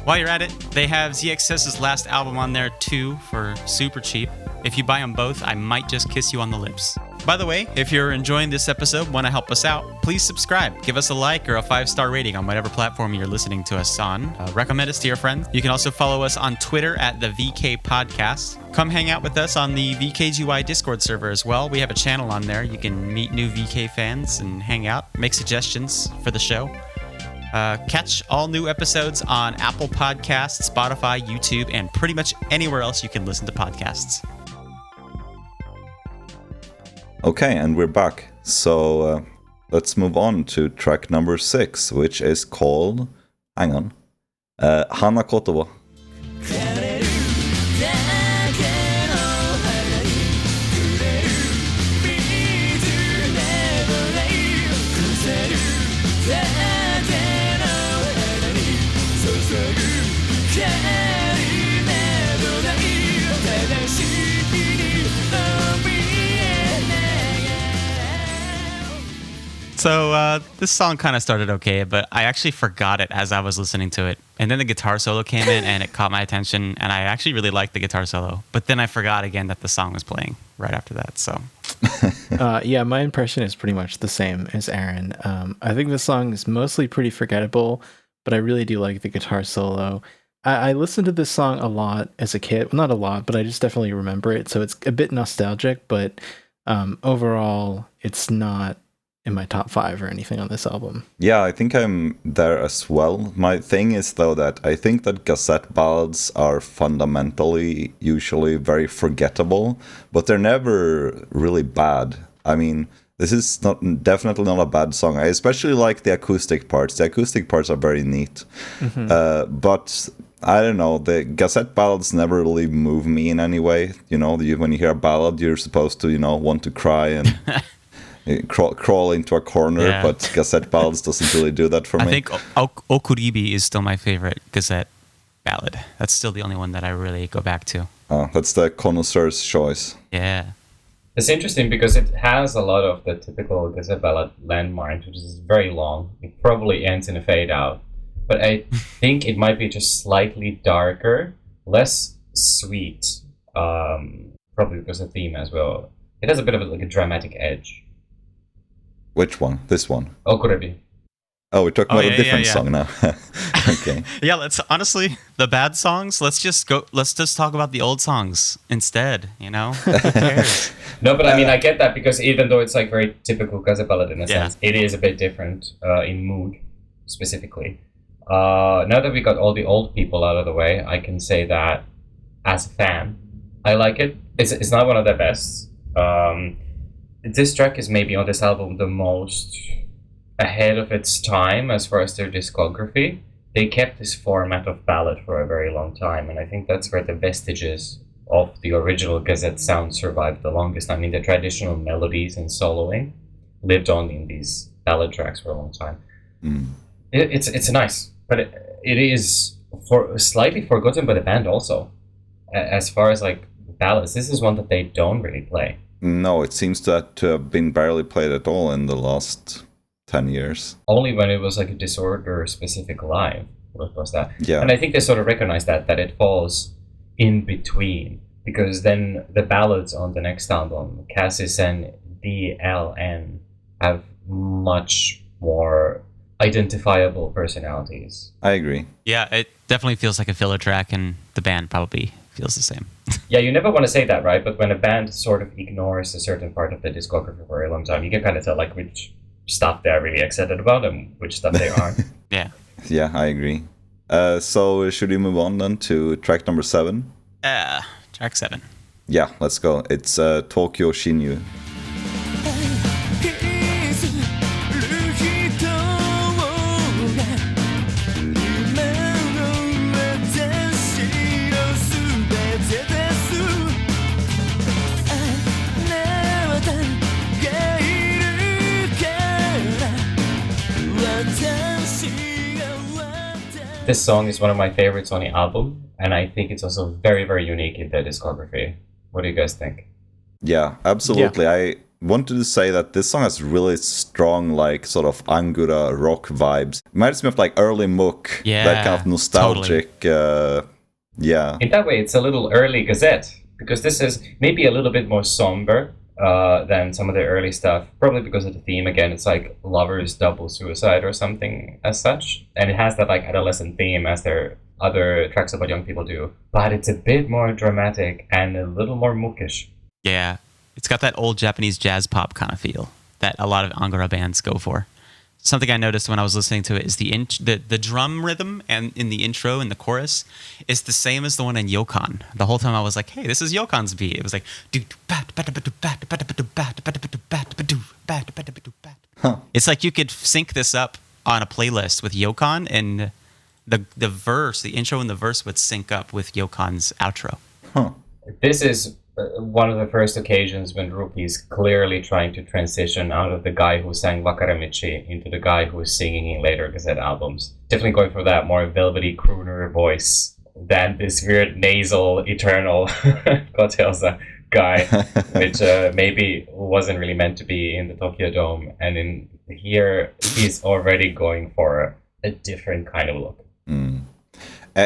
[SPEAKER 3] While you're at it, they have ZXS's last album on there too for super cheap. If you buy them both, I might just kiss you on the lips. By the way, if you're enjoying this episode, want to help us out, please subscribe, give us a like or a 5-star rating on whatever platform you're listening to us on. Recommend us to your friends. You can also follow us on Twitter at the VK Podcast. Come hang out with us on the vkgy Discord server as well. We have a channel on there. You can meet new VK fans and hang out, make suggestions for the show. Catch all new episodes on Apple Podcasts, Spotify, YouTube, and pretty much anywhere else you can listen to podcasts.
[SPEAKER 1] Okay, and we're back. So let's move on to track number 6, which is called, hang on, Hana Kotoba.
[SPEAKER 3] So this song kind of started okay, but I actually forgot it as I was listening to it. And then the guitar solo came in and it caught my attention, and I actually really liked the guitar solo. But then I forgot again that the song was playing right after that, so...
[SPEAKER 4] Yeah, my impression is pretty much the same as Aaron. I think the song is mostly pretty forgettable, but I really do like the guitar solo. I listened to this song a lot as a kid. Well, not a lot, but I just definitely remember it. So it's a bit nostalgic, but overall, it's not in my top 5 or anything on this album.
[SPEAKER 1] Yeah, I think I'm there as well. My thing is, though, that I think that Gazette ballads are fundamentally usually very forgettable, but they're never really bad. I mean, this is definitely not a bad song. I especially like the acoustic parts. The acoustic parts are very neat.
[SPEAKER 4] Mm-hmm.
[SPEAKER 1] But I don't know, the Gazette ballads never really move me in any way. You know, when you hear a ballad, you're supposed to, want to cry and... crawl into a corner,
[SPEAKER 3] Yeah.
[SPEAKER 1] but Gazette ballads doesn't really do that for me.
[SPEAKER 3] I think Okuribi is still my favorite Gazette ballad. That's still the only one that I really go back to.
[SPEAKER 1] Oh, that's the connoisseur's choice.
[SPEAKER 3] Yeah.
[SPEAKER 2] It's interesting because it has a lot of the typical Gazette ballad landmarks, which is very long. It probably ends in a fade out. But I think it might be just slightly darker, less sweet, probably because of the theme as well. It has a bit of a dramatic edge.
[SPEAKER 1] Which one? This one?
[SPEAKER 2] Okurebi.
[SPEAKER 1] Oh, we're talking about a different
[SPEAKER 3] yeah.
[SPEAKER 1] song now. Okay.
[SPEAKER 3] Yeah, let's honestly, the bad songs, let's just talk about the old songs instead, Who cares?
[SPEAKER 2] No, but I mean, I get that because even though it's like very typical Gazette ballad in a
[SPEAKER 3] Yeah.
[SPEAKER 2] sense, it is a bit different in mood, specifically. Now that we got all the old people out of the way, I can say that as a fan, I like it. It's not one of their best. this track is maybe on this album the most ahead of its time as far as their discography. They kept this format of ballad for a very long time, and I think that's where the vestiges of the original Gazette sound survived the longest. I mean, the traditional melodies and soloing lived on in these ballad tracks for a long time. It's nice, but it is slightly forgotten by the band also. As far as like ballads, this is one that they don't really play.
[SPEAKER 1] No, it seems to have been barely played at all in the last 10 years.
[SPEAKER 2] Only when it was like a Disorder specific live. What was that?
[SPEAKER 1] Yeah.
[SPEAKER 2] And I think they sort of recognize that it falls in between, because then the ballads on the next album, Cassis and DLN, have much more identifiable personalities.
[SPEAKER 1] I agree.
[SPEAKER 3] Yeah, it definitely feels like a filler track, and the band probably feels the same.
[SPEAKER 2] Yeah, you never want to say that, right? But when a band sort of ignores a certain part of the discography for a long time, you can kind of tell like which stuff they're really excited about and which stuff they aren't.
[SPEAKER 3] Yeah.
[SPEAKER 1] Yeah, I agree. So should we move on then to track number 7?
[SPEAKER 3] Track 7.
[SPEAKER 1] Yeah, let's go. It's Tokyo Shinyu.
[SPEAKER 2] This song is one of my favorites on the album, and I think it's also very, very unique in their discography. What do you guys think?
[SPEAKER 1] Yeah, absolutely. Yeah. I wanted to say that this song has really strong, like, sort of Angura rock vibes. Reminds me of, like, early Mook.
[SPEAKER 3] Yeah,
[SPEAKER 1] that kind of nostalgic,
[SPEAKER 3] totally.
[SPEAKER 1] Yeah.
[SPEAKER 2] In that way, it's a little early Gazette, because this is maybe a little bit more somber than some of the early stuff, probably because of the theme. Again, it's like lovers double suicide or something as such, and it has that like adolescent theme as their other tracks about young people do, but it's a bit more dramatic and a little more mookish.
[SPEAKER 3] Yeah, it's got that old Japanese jazz pop kind of feel that a lot of Angura bands go for. Something I noticed when I was listening to it is the drum rhythm and in the intro and the chorus is the same as the one in Yokan. The whole time I was like, hey, this is Yokan's beat. It was like it's like you could sync this up on a playlist with Yokan, and the verse, the intro and the verse would sync up with Yokan's outro.
[SPEAKER 2] This is one of the first occasions when Rookie is clearly trying to transition out of the guy who sang Wakaramichi into the guy who is singing in later Gazette albums. Definitely going for that more velvety crooner voice than this weird nasal eternal Kotelsa guy, which maybe wasn't really meant to be in the Tokyo Dome. And in here, he's already going for a different kind of look.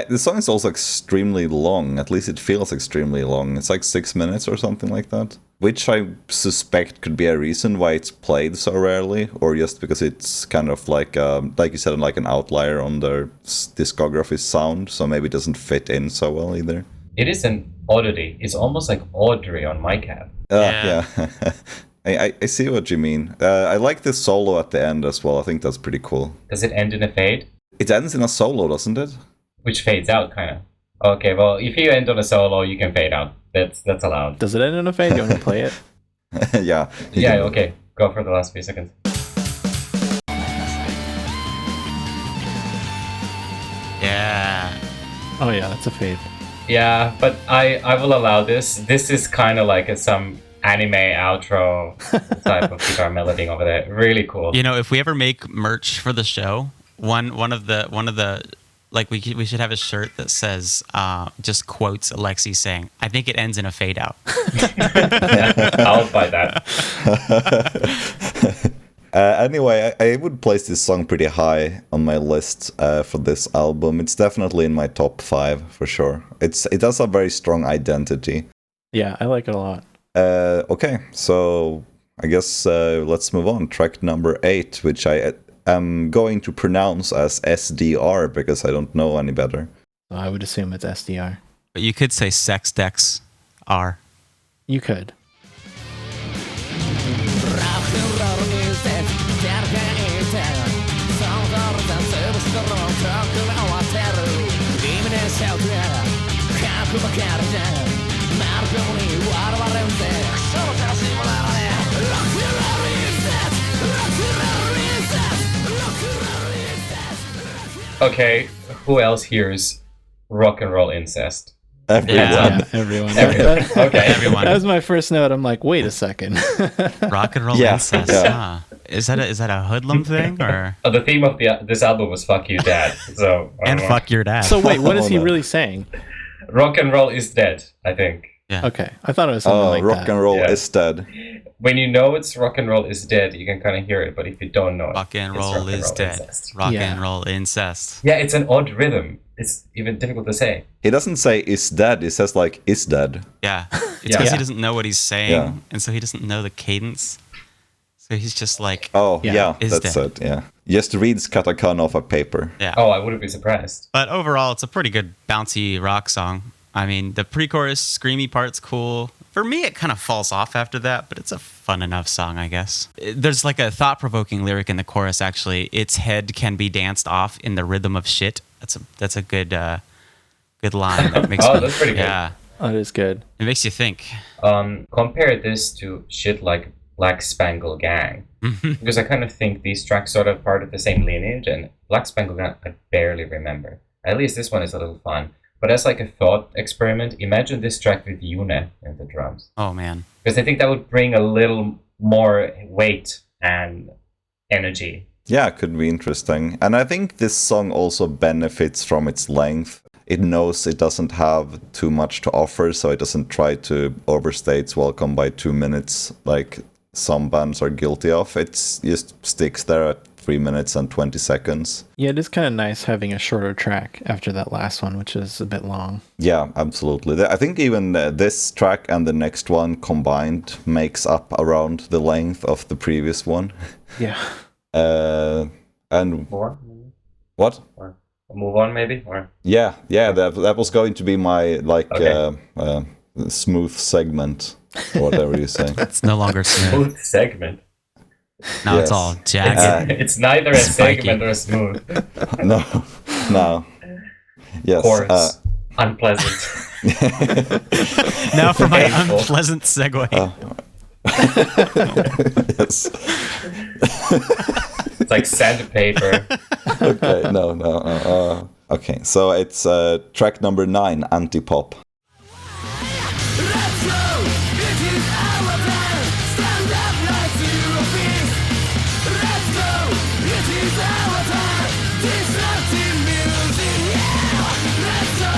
[SPEAKER 1] The song is also extremely long, at least it feels extremely long. It's like 6 minutes or something like that, which I suspect could be a reason why it's played so rarely, or just because it's kind of like you said, like an outlier on their discography sound, so maybe it doesn't fit in so well either.
[SPEAKER 2] It is an oddity. It's almost like Audrey on My Cab.
[SPEAKER 1] Yeah. I see what you mean. I like this solo at the end as well. I think that's pretty cool.
[SPEAKER 2] Does it end in a fade?
[SPEAKER 1] It ends in a solo, doesn't it?
[SPEAKER 2] Which fades out, kind of. Okay, well, if you end on a solo, you can fade out. That's allowed.
[SPEAKER 4] Does it end in a fade? You want to play it?
[SPEAKER 1] Yeah.
[SPEAKER 2] Yeah, okay. Go for the last few seconds.
[SPEAKER 3] Yeah.
[SPEAKER 4] Oh yeah, that's a fade.
[SPEAKER 2] Yeah, but I will allow this. This is kind of like some anime outro type of guitar melody over there. Really cool.
[SPEAKER 3] You know, if we ever make merch for the show, one of the like we should have a shirt that says just quotes Alexi saying, "I think it ends in a fade out."
[SPEAKER 2] Yeah, I'll buy that.
[SPEAKER 1] Anyway, I would place this song pretty high on my list for this album. It's definitely in my top 5 for sure. It has a very strong identity.
[SPEAKER 4] Yeah, I like it a lot.
[SPEAKER 1] Okay, so I guess let's move on. Track number 8, which I am going to pronounce as SDR because I don't know any better.
[SPEAKER 4] I would assume it's SDR.
[SPEAKER 3] But you could say Sex Dex R.
[SPEAKER 4] You could.
[SPEAKER 2] Okay, who else hears rock and roll incest?
[SPEAKER 1] Everyone.
[SPEAKER 4] Yeah, everyone.
[SPEAKER 2] Okay,
[SPEAKER 3] everyone.
[SPEAKER 4] That was my first note. I'm like, wait a second.
[SPEAKER 3] Rock and roll
[SPEAKER 1] Yeah,
[SPEAKER 3] incest.
[SPEAKER 1] yeah.
[SPEAKER 3] Huh? Is that a hoodlum thing or?
[SPEAKER 2] The theme of this album was "Fuck You, Dad." So I
[SPEAKER 3] And
[SPEAKER 2] don't know.
[SPEAKER 3] fuck your dad.
[SPEAKER 4] So wait, what is
[SPEAKER 1] Oh,
[SPEAKER 4] he
[SPEAKER 1] no.
[SPEAKER 4] really saying?
[SPEAKER 2] Rock and roll is dead. I think
[SPEAKER 3] Yeah.
[SPEAKER 4] Okay, I thought it was something
[SPEAKER 1] Oh,
[SPEAKER 4] like
[SPEAKER 1] rock
[SPEAKER 4] that.
[SPEAKER 1] and roll
[SPEAKER 2] Yeah.
[SPEAKER 1] is dead.
[SPEAKER 2] when you know it's rock and roll is dead, you can kind of hear it. But if you don't know,
[SPEAKER 3] Rock and
[SPEAKER 2] it's
[SPEAKER 3] roll is dead.
[SPEAKER 2] incest.
[SPEAKER 3] Rock
[SPEAKER 4] Yeah.
[SPEAKER 3] and roll incest.
[SPEAKER 2] Yeah, it's an odd rhythm. It's even difficult to say.
[SPEAKER 1] He doesn't say is dead, he says like is dead.
[SPEAKER 3] Yeah. It's
[SPEAKER 2] Yeah.
[SPEAKER 3] because he
[SPEAKER 4] Yeah.
[SPEAKER 3] doesn't know what he's saying,
[SPEAKER 1] Yeah.
[SPEAKER 3] and so he doesn't know the cadence. So he's just like,
[SPEAKER 1] Oh,
[SPEAKER 4] Yeah,
[SPEAKER 1] yeah,
[SPEAKER 3] is
[SPEAKER 1] that's
[SPEAKER 3] dead.
[SPEAKER 1] it, yeah. Just reads katakana off a paper.
[SPEAKER 3] yeah.
[SPEAKER 2] Oh, I wouldn't be surprised.
[SPEAKER 3] But overall, it's a pretty good bouncy rock song. I mean, the pre-chorus screamy part's cool. For me, it kind of falls off after that, but it's a fun enough song, I guess. There's like a thought-provoking lyric in the chorus, actually. Its head can be danced off in the rhythm of shit. That's a good good line. That makes
[SPEAKER 2] Oh,
[SPEAKER 3] me,
[SPEAKER 2] that's pretty good.
[SPEAKER 3] Yeah,
[SPEAKER 4] That is good.
[SPEAKER 3] it makes you think.
[SPEAKER 2] Compare this to shit like Black Spangle Gang, because I kind of think these tracks sort of part of the same lineage, and Black Spangle Gang I barely remember. At least this one is a little fun. But as like a thought experiment, imagine this track with Yune in the drums,
[SPEAKER 3] Oh man,
[SPEAKER 2] because I think that would bring a little more weight and energy.
[SPEAKER 1] Yeah, it could be interesting. And I think this song also benefits from its length. It knows it doesn't have too much to offer, so it doesn't try to overstay its welcome by 2 minutes like some bands are guilty of. It just sticks there at 3 minutes and 20 seconds.
[SPEAKER 4] Yeah, it is kind of nice having a shorter track after that last one, which is a bit long.
[SPEAKER 1] Yeah, absolutely. I think even this track and the next one combined makes up around the length of the previous one.
[SPEAKER 4] Yeah.
[SPEAKER 1] And
[SPEAKER 2] Or
[SPEAKER 1] what?
[SPEAKER 2] move on maybe, or
[SPEAKER 1] Yeah, that was going to be my like
[SPEAKER 2] Okay.
[SPEAKER 1] smooth segment, or whatever you say.
[SPEAKER 3] it's no longer smooth.
[SPEAKER 2] smooth segment.
[SPEAKER 3] Now it's
[SPEAKER 1] Yes.
[SPEAKER 3] all jagged.
[SPEAKER 2] It's neither a
[SPEAKER 3] Spiky.
[SPEAKER 2] segment or a smooth.
[SPEAKER 1] No. Yes.
[SPEAKER 2] Coarse, unpleasant.
[SPEAKER 3] Now for my
[SPEAKER 2] Painful.
[SPEAKER 3] unpleasant segue.
[SPEAKER 1] Yes.
[SPEAKER 2] It's like sandpaper.
[SPEAKER 1] Okay. No. Okay. So it's track number 9, Antipop.
[SPEAKER 5] Let's go! It is our time! Stand up like zero peace! Let's go! It is our time! Disrupting music, yeah! Let's go!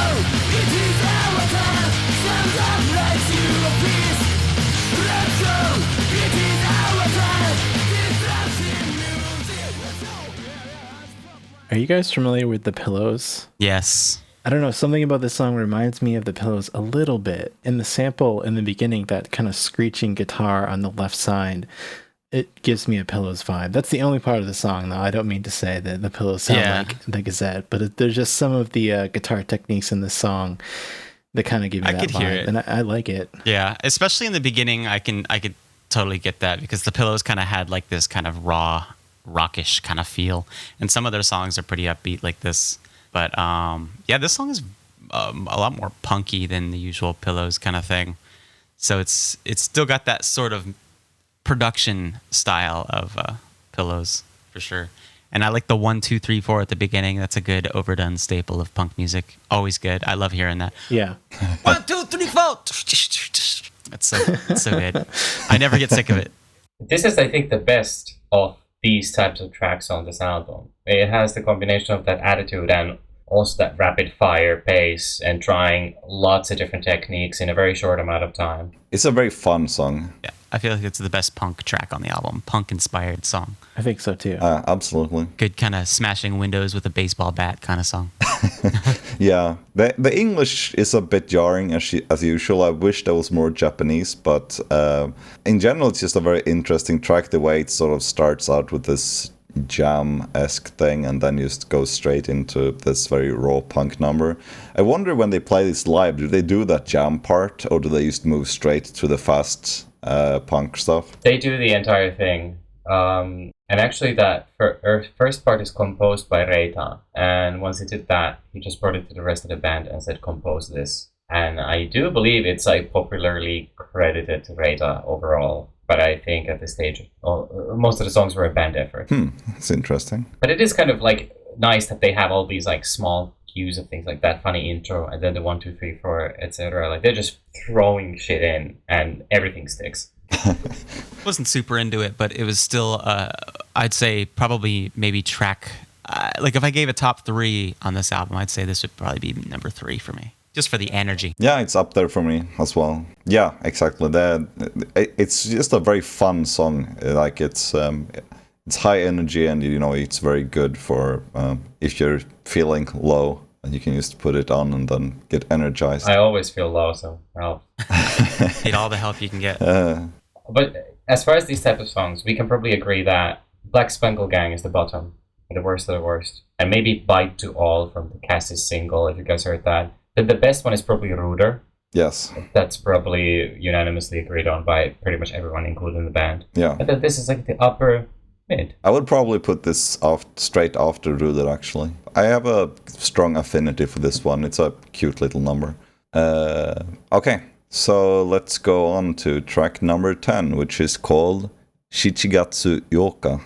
[SPEAKER 5] It is our time! Stand up like zero peace! Let's go! It is our time! Disrupting music! Let's go!
[SPEAKER 4] Are you guys familiar with The Pillows?
[SPEAKER 3] Yes.
[SPEAKER 4] I don't know, something about this song reminds me of The Pillows a little bit. In the sample in the beginning, that kind of screeching guitar on the left side, it gives me a Pillows vibe. That's the only part of the song, though. I don't mean to say that The Pillows sound
[SPEAKER 3] Yeah.
[SPEAKER 4] like the Gazette, but there's just some of the guitar techniques in this song that kind of give me
[SPEAKER 3] I
[SPEAKER 4] that
[SPEAKER 3] could
[SPEAKER 4] vibe,
[SPEAKER 3] hear it.
[SPEAKER 4] and I like it.
[SPEAKER 3] Yeah, especially in the beginning, I could totally get that because the Pillows kind of had like this kind of raw, rockish kind of feel, and some of their songs are pretty upbeat like this. But yeah, this song is a lot more punky than the usual Pillows kind of thing. So it's still got that sort of production style of Pillows for sure. And I like the 1, 2, 3, 4 at the beginning. That's a good overdone staple of punk music. Always good. I love hearing that.
[SPEAKER 4] Yeah.
[SPEAKER 3] 1, 2, 3, 4. It's so good. I never get sick of it.
[SPEAKER 2] This is, I think, the best of these types of tracks on this album. It has the combination of that attitude and also that rapid fire pace and trying lots of different techniques in a very short amount of time.
[SPEAKER 1] It's a very fun song.
[SPEAKER 3] Yeah, I feel like it's the best punk track on the album. Punk-inspired song.
[SPEAKER 4] I think so, too.
[SPEAKER 1] Absolutely.
[SPEAKER 3] Good kind of smashing windows with a baseball bat kind of song.
[SPEAKER 1] Yeah. The English is a bit jarring as usual. I wish there was more Japanese, but in general, it's just a very interesting track. The way it sort of starts out with this jam-esque thing and then just goes straight into this very raw punk number. I wonder when they play this live, do they do that jam part or do they just move straight to the fast punk stuff?
[SPEAKER 2] They do the entire thing. And actually that first part is composed by Reita. And once he did that, he just brought it to the rest of the band and said, compose this. And I do believe it's like popularly credited to Reita overall. But I think at this stage, most of the songs were a band effort.
[SPEAKER 1] That's interesting.
[SPEAKER 2] But it is kind of like nice that they have all these like small cues of things like that funny intro and then the 1 2 3 4 etc. Like they're just throwing shit in and everything sticks.
[SPEAKER 3] Wasn't super into it, but it was still I'd say probably maybe track like if I gave a top 3 on this album, I'd say this would probably be number 3 for me, just for the energy.
[SPEAKER 1] Yeah, it's up there for me as well. Yeah, exactly. It's just a very fun song. Like it's high energy, and you know it's very good for if you're feeling low, and you can just put it on and then get energized.
[SPEAKER 2] I always feel low, so help.
[SPEAKER 3] Need all the help you can get.
[SPEAKER 2] But as far as these type of songs, we can probably agree that Black Spangle Gang is the bottom, the worst of the worst, and maybe Bite to All from the Cassis single, if you guys heard that. But the best one is probably Ruder.
[SPEAKER 1] Yes.
[SPEAKER 2] That's probably unanimously agreed on by pretty much everyone, including the band.
[SPEAKER 1] Yeah.
[SPEAKER 2] But then this is like the upper mid.
[SPEAKER 1] I would probably put this off straight after Ruder, actually. I have a strong affinity for this one. It's a cute little number. Okay, so let's go on to track number 10, which is called Shichigatsu Yoka.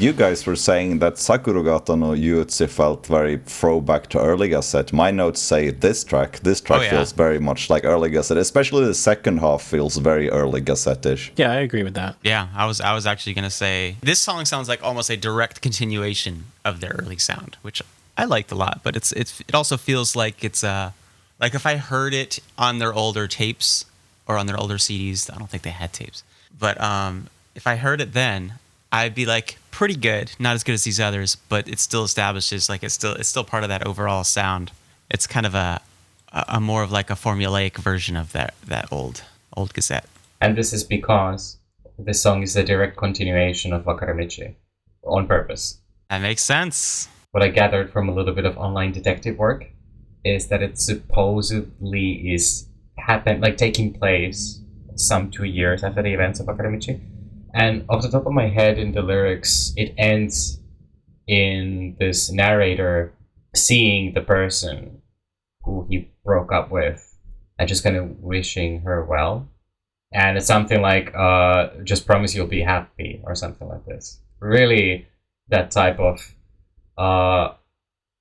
[SPEAKER 1] You guys were saying that Sakurugata no Yuutsu felt very throwback to Early Gazette. My notes say this track feels very much like Early Gazette, especially the second half feels very Early Gazette-ish.
[SPEAKER 4] Yeah, I agree with that.
[SPEAKER 3] Yeah, I was actually gonna say this song sounds like almost a direct continuation of their early sound, which I liked a lot. But it also feels like it's like if I heard it on their older tapes or on their older CDs. I don't think they had tapes, but if I heard it then, I'd be like pretty good, not as good as these others, but it still establishes like it's still part of that overall sound. It's kind of a more of like a formulaic version of that old Gazette.
[SPEAKER 2] And this is because this song is a direct continuation of Wakaramichi on purpose.
[SPEAKER 3] That makes sense.
[SPEAKER 2] What I gathered from a little bit of online detective work is that it supposedly is taking place some 2 years after the events of Wakaramichi. And off the top of my head, in the lyrics, it ends in this narrator seeing the person who he broke up with and just kind of wishing her well. And it's something like, just promise you'll be happy, or something like this. Really, that type of,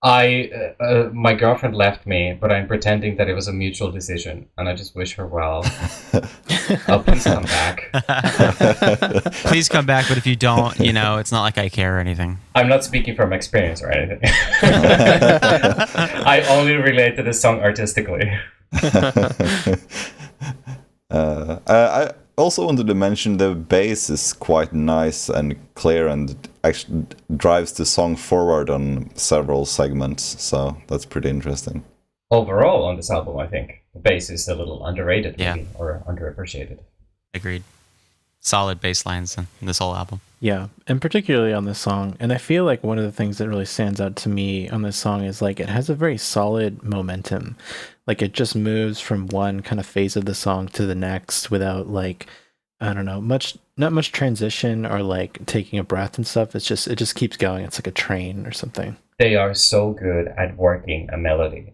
[SPEAKER 2] my girlfriend left me, but I'm pretending that it was a mutual decision, and I just wish her well. Oh, please come back.
[SPEAKER 3] Please come back, but if you don't, it's not like I care or anything.
[SPEAKER 2] I'm not speaking from experience or anything. I only relate to this song artistically.
[SPEAKER 1] I also wanted to mention the bass is quite nice and clear and actually drives the song forward on several segments, so that's pretty interesting.
[SPEAKER 2] Overall on this album, I think the bass is a little underrated, maybe, or underappreciated.
[SPEAKER 3] Agreed. Solid bass lines in this whole album.
[SPEAKER 4] Yeah, and particularly on this song. And I feel like one of the things that really stands out to me on this song is like it has a very solid momentum. Like it just moves from one kind of phase of the song to the next without like, I don't know, not much transition or like taking a breath and stuff. It just keeps going. It's like a train or something.
[SPEAKER 2] They are so good at working a melody,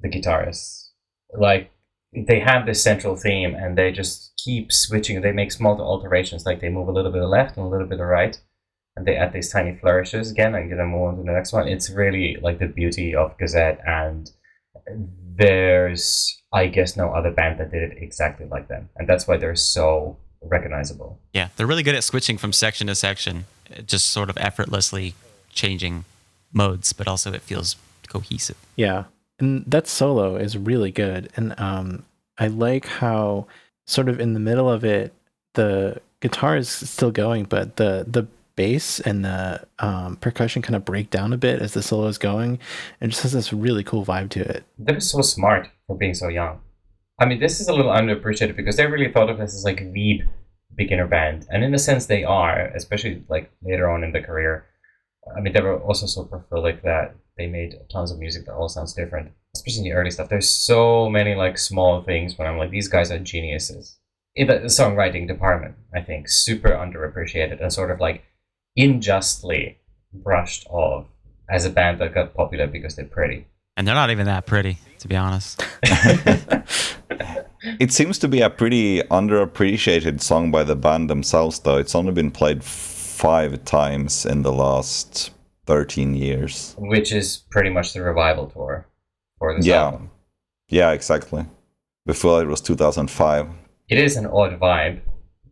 [SPEAKER 2] the guitarists. Like they have this central theme and they just keep switching. They make small alterations, like they move a little bit left and a little bit right, and they add these tiny flourishes again and then move on to the next one. It's really like the beauty of Gazette, and there's, I guess, no other band that did it exactly like them, and that's why they're so recognizable.
[SPEAKER 3] Yeah, they're really good at switching from section to section, just sort of effortlessly changing modes, but also it feels cohesive.
[SPEAKER 4] Yeah. And that solo is really good. And I like how sort of in the middle of it, the guitar is still going, but the bass and the percussion kind of break down a bit as the solo is going. And just has this really cool vibe to it.
[SPEAKER 2] They're so smart for being so young. I mean, this is a little underappreciated because they really thought of this as like the beginner band. And in a sense they are, especially like later on in the career. I mean, they were also so prolific that they made tons of music that all sounds different, especially in the early stuff. There's so many like small things when I'm like, these guys are geniuses. in the songwriting department, I think, super underappreciated and sort of like unjustly brushed off as a band that got popular because they're pretty.
[SPEAKER 3] And they're not even that pretty, to be honest.
[SPEAKER 1] It seems to be a pretty underappreciated song by the band themselves, though. It's only been played 5 times in the last 13 years.
[SPEAKER 2] Which is pretty much the revival tour for this
[SPEAKER 1] Yeah.
[SPEAKER 2] album.
[SPEAKER 1] Yeah, exactly. Before it was 2005.
[SPEAKER 2] It is an odd vibe.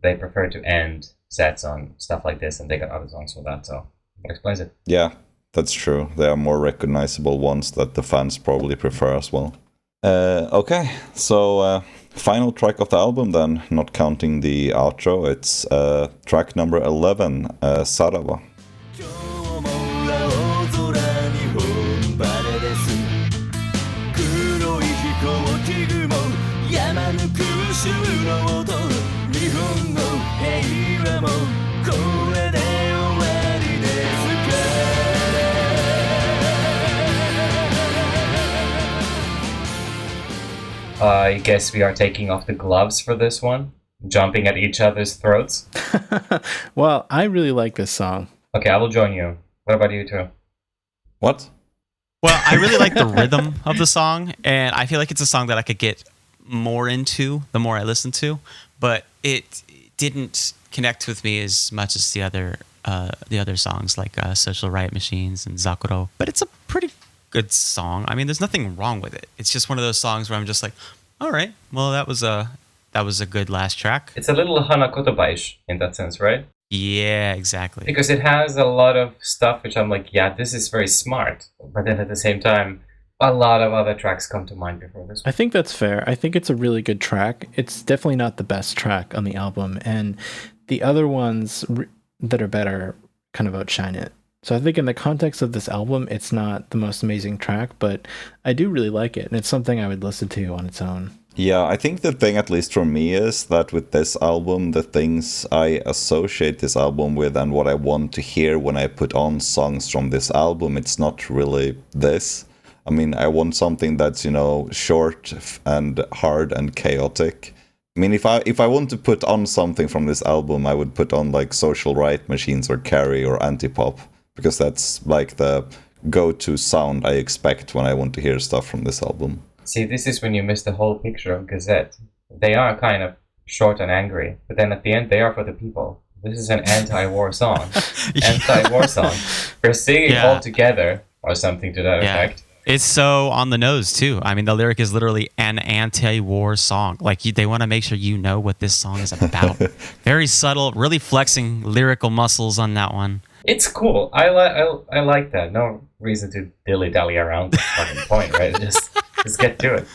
[SPEAKER 2] They prefer to end sets on stuff like this, and they got other songs for that, so that explains it.
[SPEAKER 1] Yeah, that's true. There are more recognizable ones that the fans probably prefer as well. Okay, so final track of the album then, not counting the outro, it's track number 11, Sarava.
[SPEAKER 5] 今日も青空に本晴れです黒い飛行機雲山抜く後ろと日本の平和もこれで終わりですか
[SPEAKER 2] I guess we are taking off the gloves for this one, jumping at each other's throats.
[SPEAKER 4] Well, I really like this song.
[SPEAKER 2] Okay, I will join you. What about you two?
[SPEAKER 1] What?
[SPEAKER 3] Well, I really like the rhythm of the song, and I feel like it's a song that I could get more into the more I listen to, but it didn't connect with me as much as the other songs like Social Riot Machines and Zakuro. But it's a pretty good song. I mean, there's nothing wrong with it. It's just one of those songs where I'm just like, all right, well, that was a good last track.
[SPEAKER 2] It's a little Hanakotobaish in that sense, right?
[SPEAKER 3] Yeah, exactly.
[SPEAKER 2] Because it has a lot of stuff which I'm like, yeah, this is very smart. But then at the same time, a lot of other tracks come to mind before this one.
[SPEAKER 4] I think that's fair. I think it's a really good track. It's definitely not the best track on the album, and the other ones that are better kind of outshine it. So I think in the context of this album, it's not the most amazing track, but I do really like it, and it's something I would listen to on its own.
[SPEAKER 1] Yeah, I think the thing, at least for me, is that with this album, the things I associate this album with and what I want to hear when I put on songs from this album, it's not really this. I mean, I want something that's, short and hard and chaotic. I mean, if I want to put on something from this album, I would put on like Social Riot Machines or Carrie or Antipop, because that's like the go-to sound I expect when I want to hear stuff from this album.
[SPEAKER 2] See, this is when you miss the whole picture of Gazette. They are kind of short and angry, but then at the end they are for the people. This is an anti-war song. Anti-war song. We're singing all together, or something to that effect.
[SPEAKER 3] It's so on the nose, too. I mean, the lyric is literally an anti-war song. Like, they want to make sure you know what this song is about. Very subtle, really flexing lyrical muscles on that one.
[SPEAKER 2] It's cool. I like that. No reason to dilly-dally around the fucking point, right? Just get to it.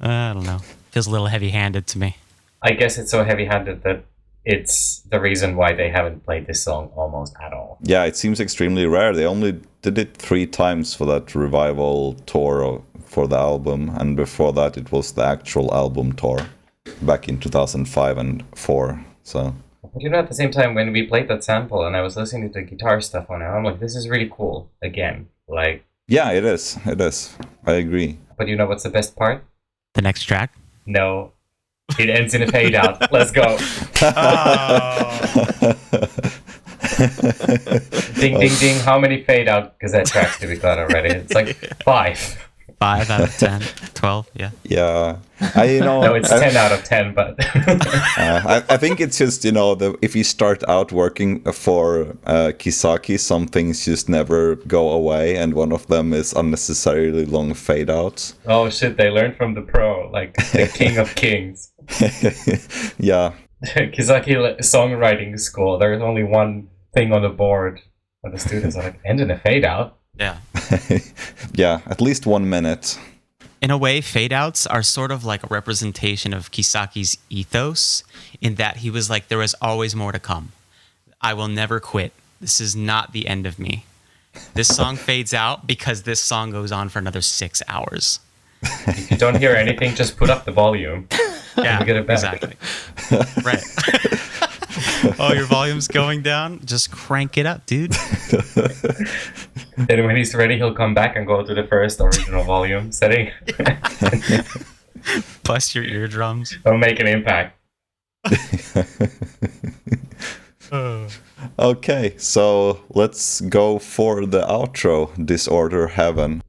[SPEAKER 3] I don't know. Feels a little heavy-handed to me.
[SPEAKER 2] I guess it's so heavy-handed that it's the reason why they haven't played this song almost at all.
[SPEAKER 1] Yeah, it seems extremely rare. They only did it 3 times for that revival tour for the album, and before that it was the actual album tour back in 2005 and 4. So.
[SPEAKER 2] But at the same time, when we played that sample and I was listening to the guitar stuff on it, I'm like, this is really cool. Again, like.
[SPEAKER 1] Yeah, it is. It is. I agree.
[SPEAKER 2] But you know what's the best part?
[SPEAKER 3] The next track?
[SPEAKER 2] No. It ends in a fade out. Let's go. Ding, ding, ding. How many fade out Gazette tracks do we got already? It's like 5.
[SPEAKER 3] 5 out of 10, 12, yeah.
[SPEAKER 1] Yeah.
[SPEAKER 2] No, it's 10 out of 10, but...
[SPEAKER 1] I think it's just, if you start out working for Kisaki, some things just never go away, and one of them is unnecessarily long fade outs.
[SPEAKER 2] Oh shit, they learned from the pro, like the king of kings.
[SPEAKER 1] Yeah.
[SPEAKER 2] Kisaki songwriting school, there's only one thing on the board, and the students are like, end in a fade out?
[SPEAKER 3] Yeah.
[SPEAKER 1] Yeah, at least 1 minute.
[SPEAKER 3] In a way, fade outs are sort of like a representation of Kisaki's ethos, in that he was like, there is always more to come. I will never quit. This is not the end of me. This song fades out because this song goes on for another 6 hours.
[SPEAKER 2] If you don't hear anything, just put up the volume.
[SPEAKER 3] Yeah,
[SPEAKER 2] get it back.
[SPEAKER 3] exactly. Right. Oh, your volume's going down? Just crank it up, dude.
[SPEAKER 2] Then when he's ready, he'll come back and go to the first original volume setting.
[SPEAKER 3] Bust your eardrums.
[SPEAKER 2] Don't make an impact.
[SPEAKER 1] Okay, so let's go for the outro, Disorder Heaven.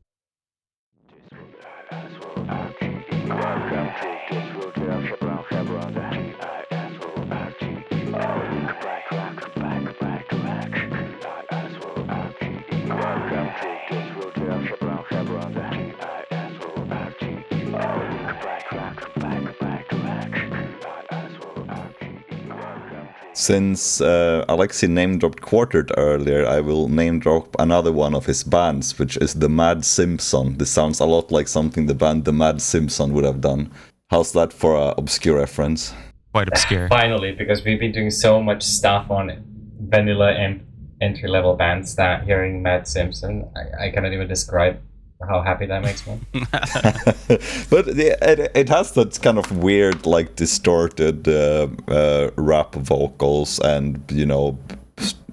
[SPEAKER 1] Since Alexi name-dropped Quartered earlier, I will name-drop another one of his bands, which is The Mad Simpson. This sounds a lot like something the band The Mad Simpson would have done. How's that for an obscure reference?
[SPEAKER 3] Quite obscure.
[SPEAKER 2] Finally, because we've been doing so much stuff on vanilla and entry-level bands that hearing Mad Simpson, I cannot even describe how happy that makes me.
[SPEAKER 1] But it has that kind of weird, like, distorted rap vocals and, you know,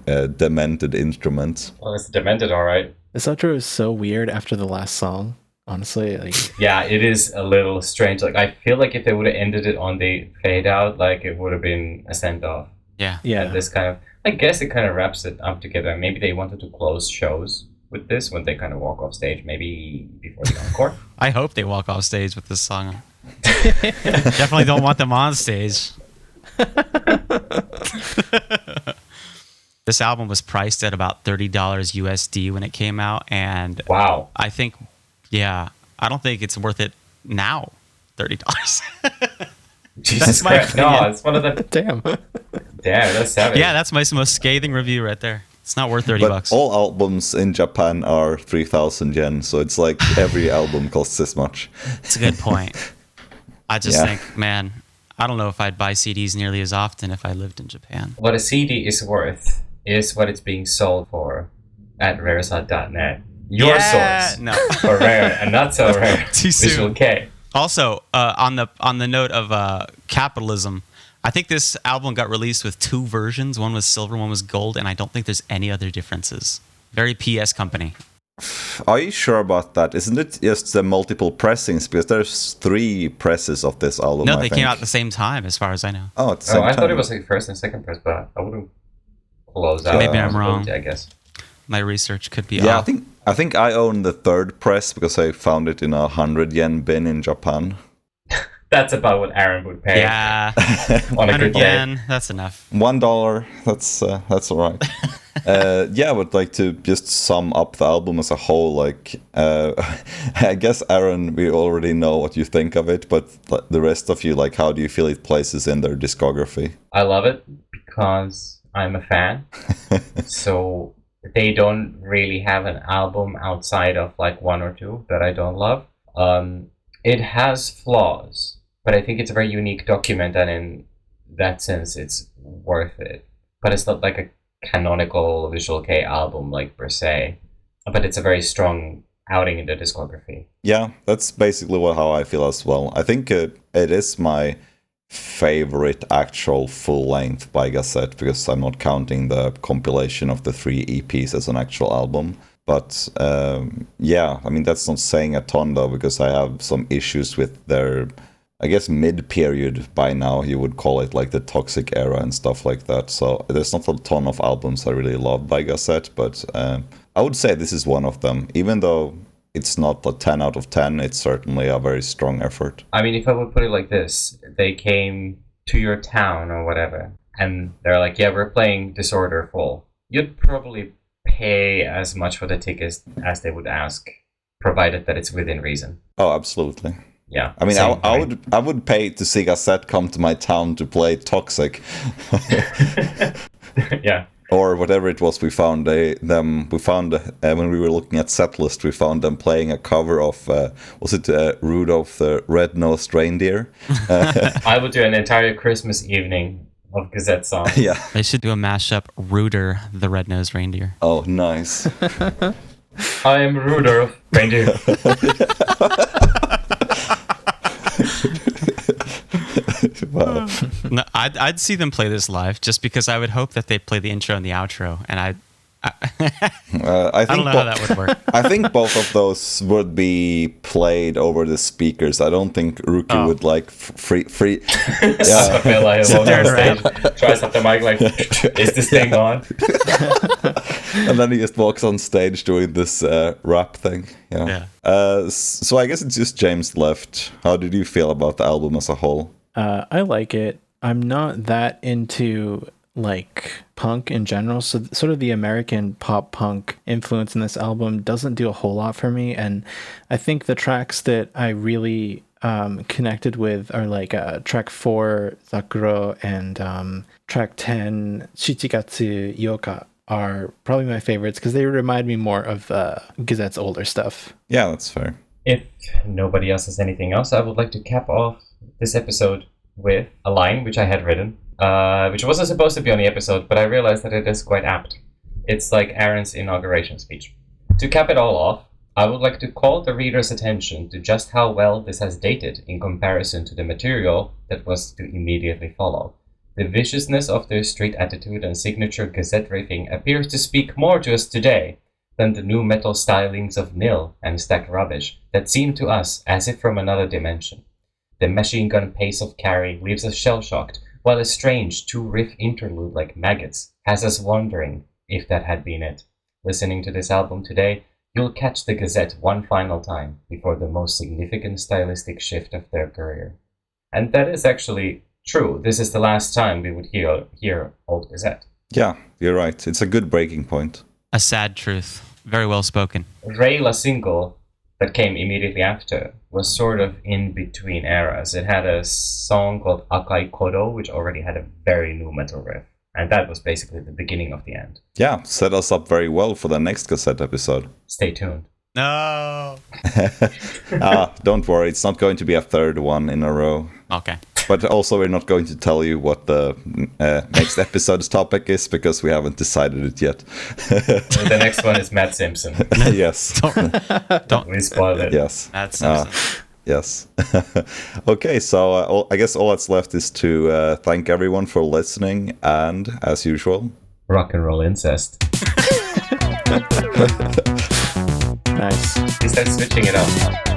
[SPEAKER 1] demented instruments.
[SPEAKER 2] Well, it's demented, all right.
[SPEAKER 4] This outro is so weird after the last song. Honestly, like,
[SPEAKER 2] yeah, it is a little strange. Like, I feel like if they would have ended it on the fade out, like, it would have been a send off.
[SPEAKER 3] Yeah.
[SPEAKER 2] And this kind of, I guess it kind of wraps it up together. Maybe they wanted to close shows with this when they kind of walk off stage, maybe before the encore.
[SPEAKER 3] I hope they walk off stage with this song. Definitely don't want them on stage. This album was priced at about $30 USD when it came out, and
[SPEAKER 2] wow,
[SPEAKER 3] I think, yeah, I don't think it's worth it now. $30.
[SPEAKER 2] Jesus Christ! No, it's one of the
[SPEAKER 4] damn,
[SPEAKER 2] that's savage.
[SPEAKER 3] Yeah, that's my most scathing review right there. It's not worth $30.
[SPEAKER 1] All albums in Japan are 3,000 yen, so it's like every album costs this much.
[SPEAKER 3] It's a good point. I just think, man, I don't know if I'd buy CDs nearly as often if I lived in Japan.
[SPEAKER 2] What a CD is worth is what it's being sold for at rareside.net. Your source for rare and not so rare.
[SPEAKER 3] Too soon.
[SPEAKER 2] Visual Kei.
[SPEAKER 3] Also, on the note of capitalism, I think this album got released with 2 versions. One was silver, one was gold, and I don't think there's any other differences. Very PS company.
[SPEAKER 1] Are you sure about that? Isn't it just the multiple pressings? Because there's 3 presses of this album.
[SPEAKER 3] No, they came out at the same time, as far as I know.
[SPEAKER 1] Oh, at the same time.
[SPEAKER 2] I thought it was like first and second press, but I wouldn't close out.
[SPEAKER 3] Maybe I'm wrong.
[SPEAKER 2] I guess
[SPEAKER 3] my research could be
[SPEAKER 1] off. I think I own the 3rd press because I found it in a 100 yen bin in Japan.
[SPEAKER 2] That's about what Aaron would pay.
[SPEAKER 3] Yeah,
[SPEAKER 2] on a good
[SPEAKER 3] yen. That's enough.
[SPEAKER 1] $1. That's all right. I would like to just sum up the album as a whole. Like, I guess Aaron, we already know what you think of it, but the rest of you, like, how do you feel it places in their discography?
[SPEAKER 2] I love it because I'm a fan. So they don't really have an album outside of like 1 or 2 that I don't love. It has flaws, but I think it's a very unique document, and in that sense, it's worth it. But it's not like a canonical Visual Kei album, like per se. But it's a very strong outing in the discography.
[SPEAKER 1] Yeah, that's basically how I feel as well. I think it is my favorite actual full-length by Gazette, because I'm not counting the compilation of the 3 EPs as an actual album. But I mean, that's not saying a ton though, because I have some issues with their, I guess, mid-period by now, you would call it, like the Toxic era and stuff like that. So there's not a ton of albums I really love by Gazette, but I would say this is one of them. Even though it's not a 10 out of 10, it's certainly a very strong effort.
[SPEAKER 2] I mean, if I would put it like this, they came to your town or whatever, and they're like, yeah, we're playing Disorder full. You'd probably pay as much for the tickets as they would ask, provided that it's within reason.
[SPEAKER 1] Oh, absolutely.
[SPEAKER 2] Yeah.
[SPEAKER 1] I mean, I would pay to see Gazette come to my town to play Toxic.
[SPEAKER 2] Yeah.
[SPEAKER 1] Or whatever it was we found them. We found when we were looking at Setlist, we found them playing a cover of was it Rudolph the Red-Nosed Reindeer?
[SPEAKER 2] I would do an entire Christmas evening of Gazette songs.
[SPEAKER 1] Yeah,
[SPEAKER 3] they should do a mashup. Rooter the Red-Nosed Reindeer.
[SPEAKER 1] Oh, nice.
[SPEAKER 2] I am Rudolph Reindeer.
[SPEAKER 1] Wow.
[SPEAKER 3] No, I'd see them play this live, just because I would hope that they play the intro and the outro, and
[SPEAKER 1] I
[SPEAKER 3] I
[SPEAKER 1] think
[SPEAKER 3] don't know how that would work.
[SPEAKER 1] I think both of those would be played over the speakers. I don't think Ruki would like free.
[SPEAKER 2] I feel like
[SPEAKER 3] Sit
[SPEAKER 2] walk
[SPEAKER 3] there
[SPEAKER 2] on
[SPEAKER 3] and
[SPEAKER 2] stage, tries up the mic like, is this thing on?
[SPEAKER 1] And then he just walks on stage doing this rap thing.
[SPEAKER 3] Yeah.
[SPEAKER 1] So I guess it's just James left. How did you feel about the album as a whole?
[SPEAKER 4] I like it. I'm not that into like punk in general, so sort of the American pop punk influence in this album doesn't do a whole lot for me. And I think the tracks that I really connected with are like track 4 Zakuro and track 10 Shichigatsu Yoka are probably my favorites because they remind me more of Gazette's older stuff.
[SPEAKER 1] Yeah, that's fair.
[SPEAKER 2] If nobody else has anything else, I would like to cap off this episode with a line which I had written, which wasn't supposed to be on the episode, but I realized that it is quite apt. It's like Aaron's inauguration speech. To cap it all off, I would like to call the reader's attention to just how well this has dated in comparison to the material that was to immediately follow. The viciousness of their street attitude and signature Gazette riffing appears to speak more to us today than the new metal stylings of Nil and Stacked Rubbish that seem to us as if from another dimension. The machine gun pace of Carrie leaves us shell-shocked, while a strange two-riff interlude like Maggots has us wondering if that had been it. Listening to this album today, you'll catch the Gazette one final time before the most significant stylistic shift of their career. And that is actually true. This is the last time we would hear Old Gazette.
[SPEAKER 1] Yeah, you're right. It's a good breaking point.
[SPEAKER 3] A sad truth. Very well spoken.
[SPEAKER 2] Rayla single that came immediately after was sort of in between eras. It had a song called Akai Kodo, which already had a very new metal riff. And that was basically the beginning of the end.
[SPEAKER 1] Yeah, set us up very well for the next Gazette episode.
[SPEAKER 2] Stay tuned.
[SPEAKER 3] No.
[SPEAKER 1] Don't worry, it's not going to be a third one in a row.
[SPEAKER 3] Okay.
[SPEAKER 1] But also, we're not going to tell you what the next episode's topic is because we haven't decided it yet.
[SPEAKER 2] The next one is Matt Simpson.
[SPEAKER 1] Yes.
[SPEAKER 3] Don't.
[SPEAKER 2] We spoiled it.
[SPEAKER 1] Yes.
[SPEAKER 3] That's Simpson.
[SPEAKER 1] Yes. Okay, so I guess all that's left is to thank everyone for listening, and as usual,
[SPEAKER 2] Rock and roll incest.
[SPEAKER 4] Nice.
[SPEAKER 2] He starts switching it up.